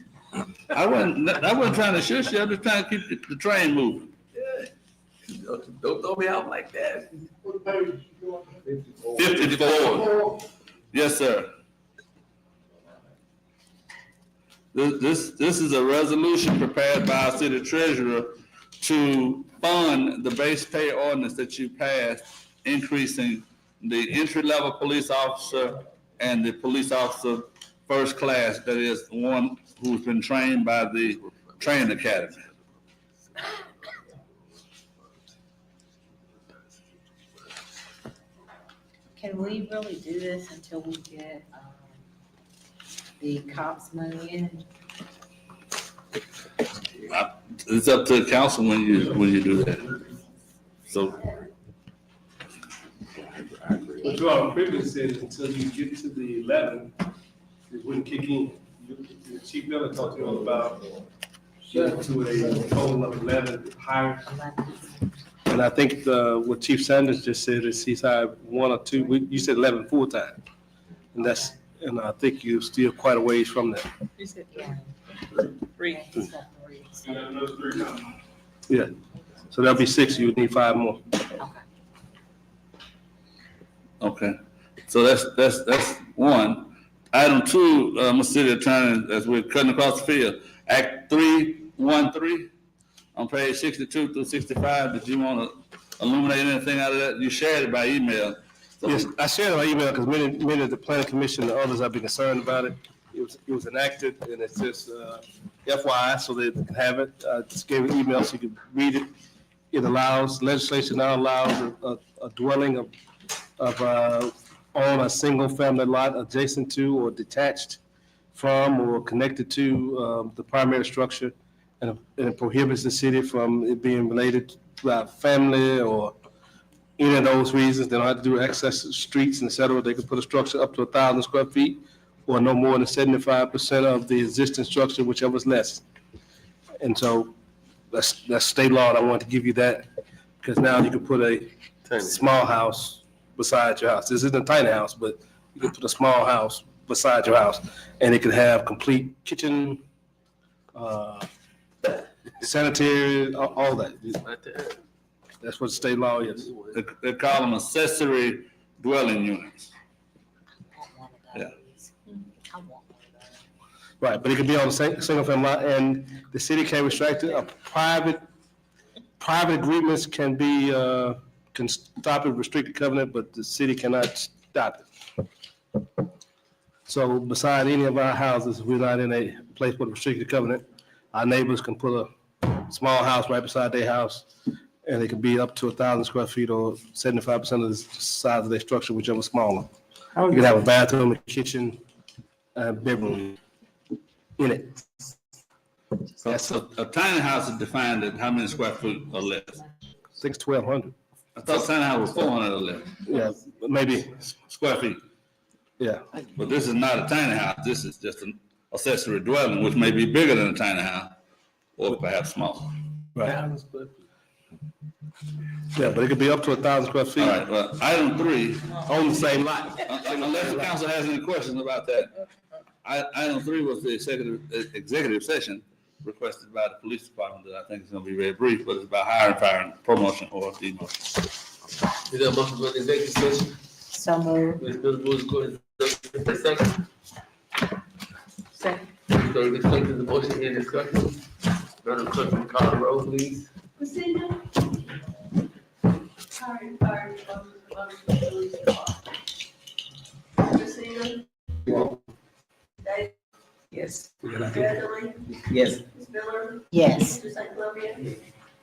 I wasn't trying to shush you. I'm just trying to keep the train moving. Don't throw me out like that. 54. Yes, sir. This is a resolution prepared by our city treasurer to fund the base pay ordinance that you passed, increasing the entry-level police officer and the police officer first class, that is the one who's been trained by the training academy. Can we really do this until we get the cops money in? It's up to the council when you do that. So. What you all previously said, until you get to the 11, it wouldn't kick in. Chief Miller talked to you all about getting to a total of 11 hires. And I think what Chief Sanders just said is he's hired 1 or 2, you said 11 full-time. And I think you're still quite a ways from that. You said, yeah. 3. Yeah. So that'll be 6, you would need 5 more. Okay, so that's one. Item 2, Mr. City Attorney, as we're cutting across the field, Act 313 on page 62 through 65. Did you want to illuminate anything out of that? You shared it by email. So, Yes, I shared it by email because many of the planning commission and others have been concerned about it. It was enacted, and it's just FYI, so they can have it. I just gave an email so you could read it. it allows, legislation now allows a dwelling on a single-family lot adjacent to or detached from or connected to the primary structure, and it prohibits the city from it being related to our family or any of those reasons. They don't have to do access to streets and et cetera. They can put a structure up to 1,000 square feet or no more than 75% of the existing structure, whichever is less. And so that's state law, and I want to give you that, because now you can put a small house beside your house. This isn't a tiny house, but you can put a small house beside your house, and it can have complete kitchen, sanitary, all that. That's what state law is. They call them accessory dwelling units. Yeah. Right, but it could be on a single family lot, and the city can restrict it. Private agreements can be, can stop it, restrict the covenant, but the city cannot stop it. So beside any of our houses, we're not in a place with a restricted covenant. Our neighbors can put a small house right beside their house, and it could be up to 1,000 square feet or 75% of the size of their structure, whichever smaller. You can have a bathroom, a kitchen, bedroom in it. So a tiny house is defined at how many square feet or less? I think it's 1,200. I thought tiny house was 400 or less. Yeah, maybe. Square feet. Yeah. But this is not a tiny house. This is just an accessory dwelling, which may be bigger than a tiny house or perhaps smaller. Right. Yeah, but it could be up to 1,000 square feet. All right, well, item 3, on the same lot. Unless the council has any questions about that. Item 3 was the executive session requested by the police department that I think is going to be very brief, but it's about hiring, firing, promotion, or demotion. Is there a motion for the executive session? So moved. Ms. Miller moves to go into executive session. Second. So the second is the motion in discussion. Madam Clerk, will you call the roll, please? Christina? Christina? Dave? Yes. Beverly? Yes. Ms. Miller? Yes. Mr. St. Columbia?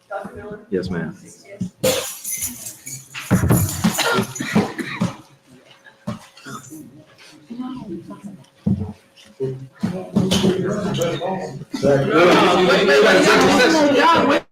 Dr. Miller? Yes, ma'am. Yes. Wait.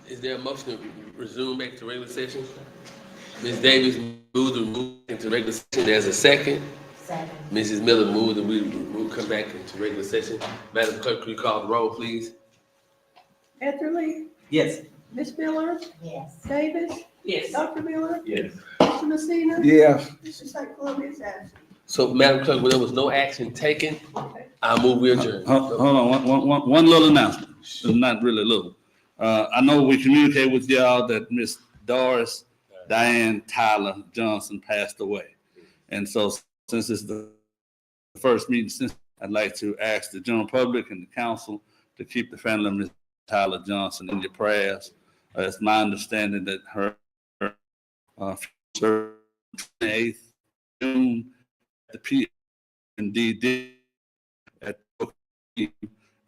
Is there a motion to resume back to regular session? Ms. Davis moved to move into regular session. There's a second. Second. Mrs. Miller moved and we'll come back into regular session. Madam Clerk, can you call the roll, please? Etherly, Yes. Ms. Miller, Yes. Davis, Yes. Dr. Miller, Yes. Mr. Messina. Yes. Mr. St. Columbia is absent. So, Madam Clerk, when there was no action taken, I move we adjourn. Hold on, one little announcement. It's not really little. I know we communicated with y'all that Miss Doris Diane Tyler Johnson passed away. And so since it's the first meeting since, I'd like to ask the general public and the council to keep the family of Miss Tyler Johnson in your prayers. It's my understanding that her 28th June at the PMDD at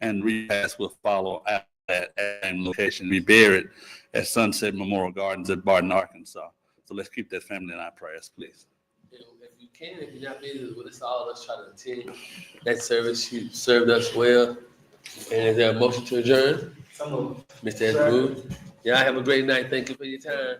and repast will follow at that same location. Be buried at Sunset Memorial Gardens at Barton, Arkansas. So let's keep that family in our prayers, please. If you can, if you're not busy with us, all of us try to attend that service. She served us well. And is there a motion to adjourn? Mr. Edwards, y'all have a great night. Thank you for your time.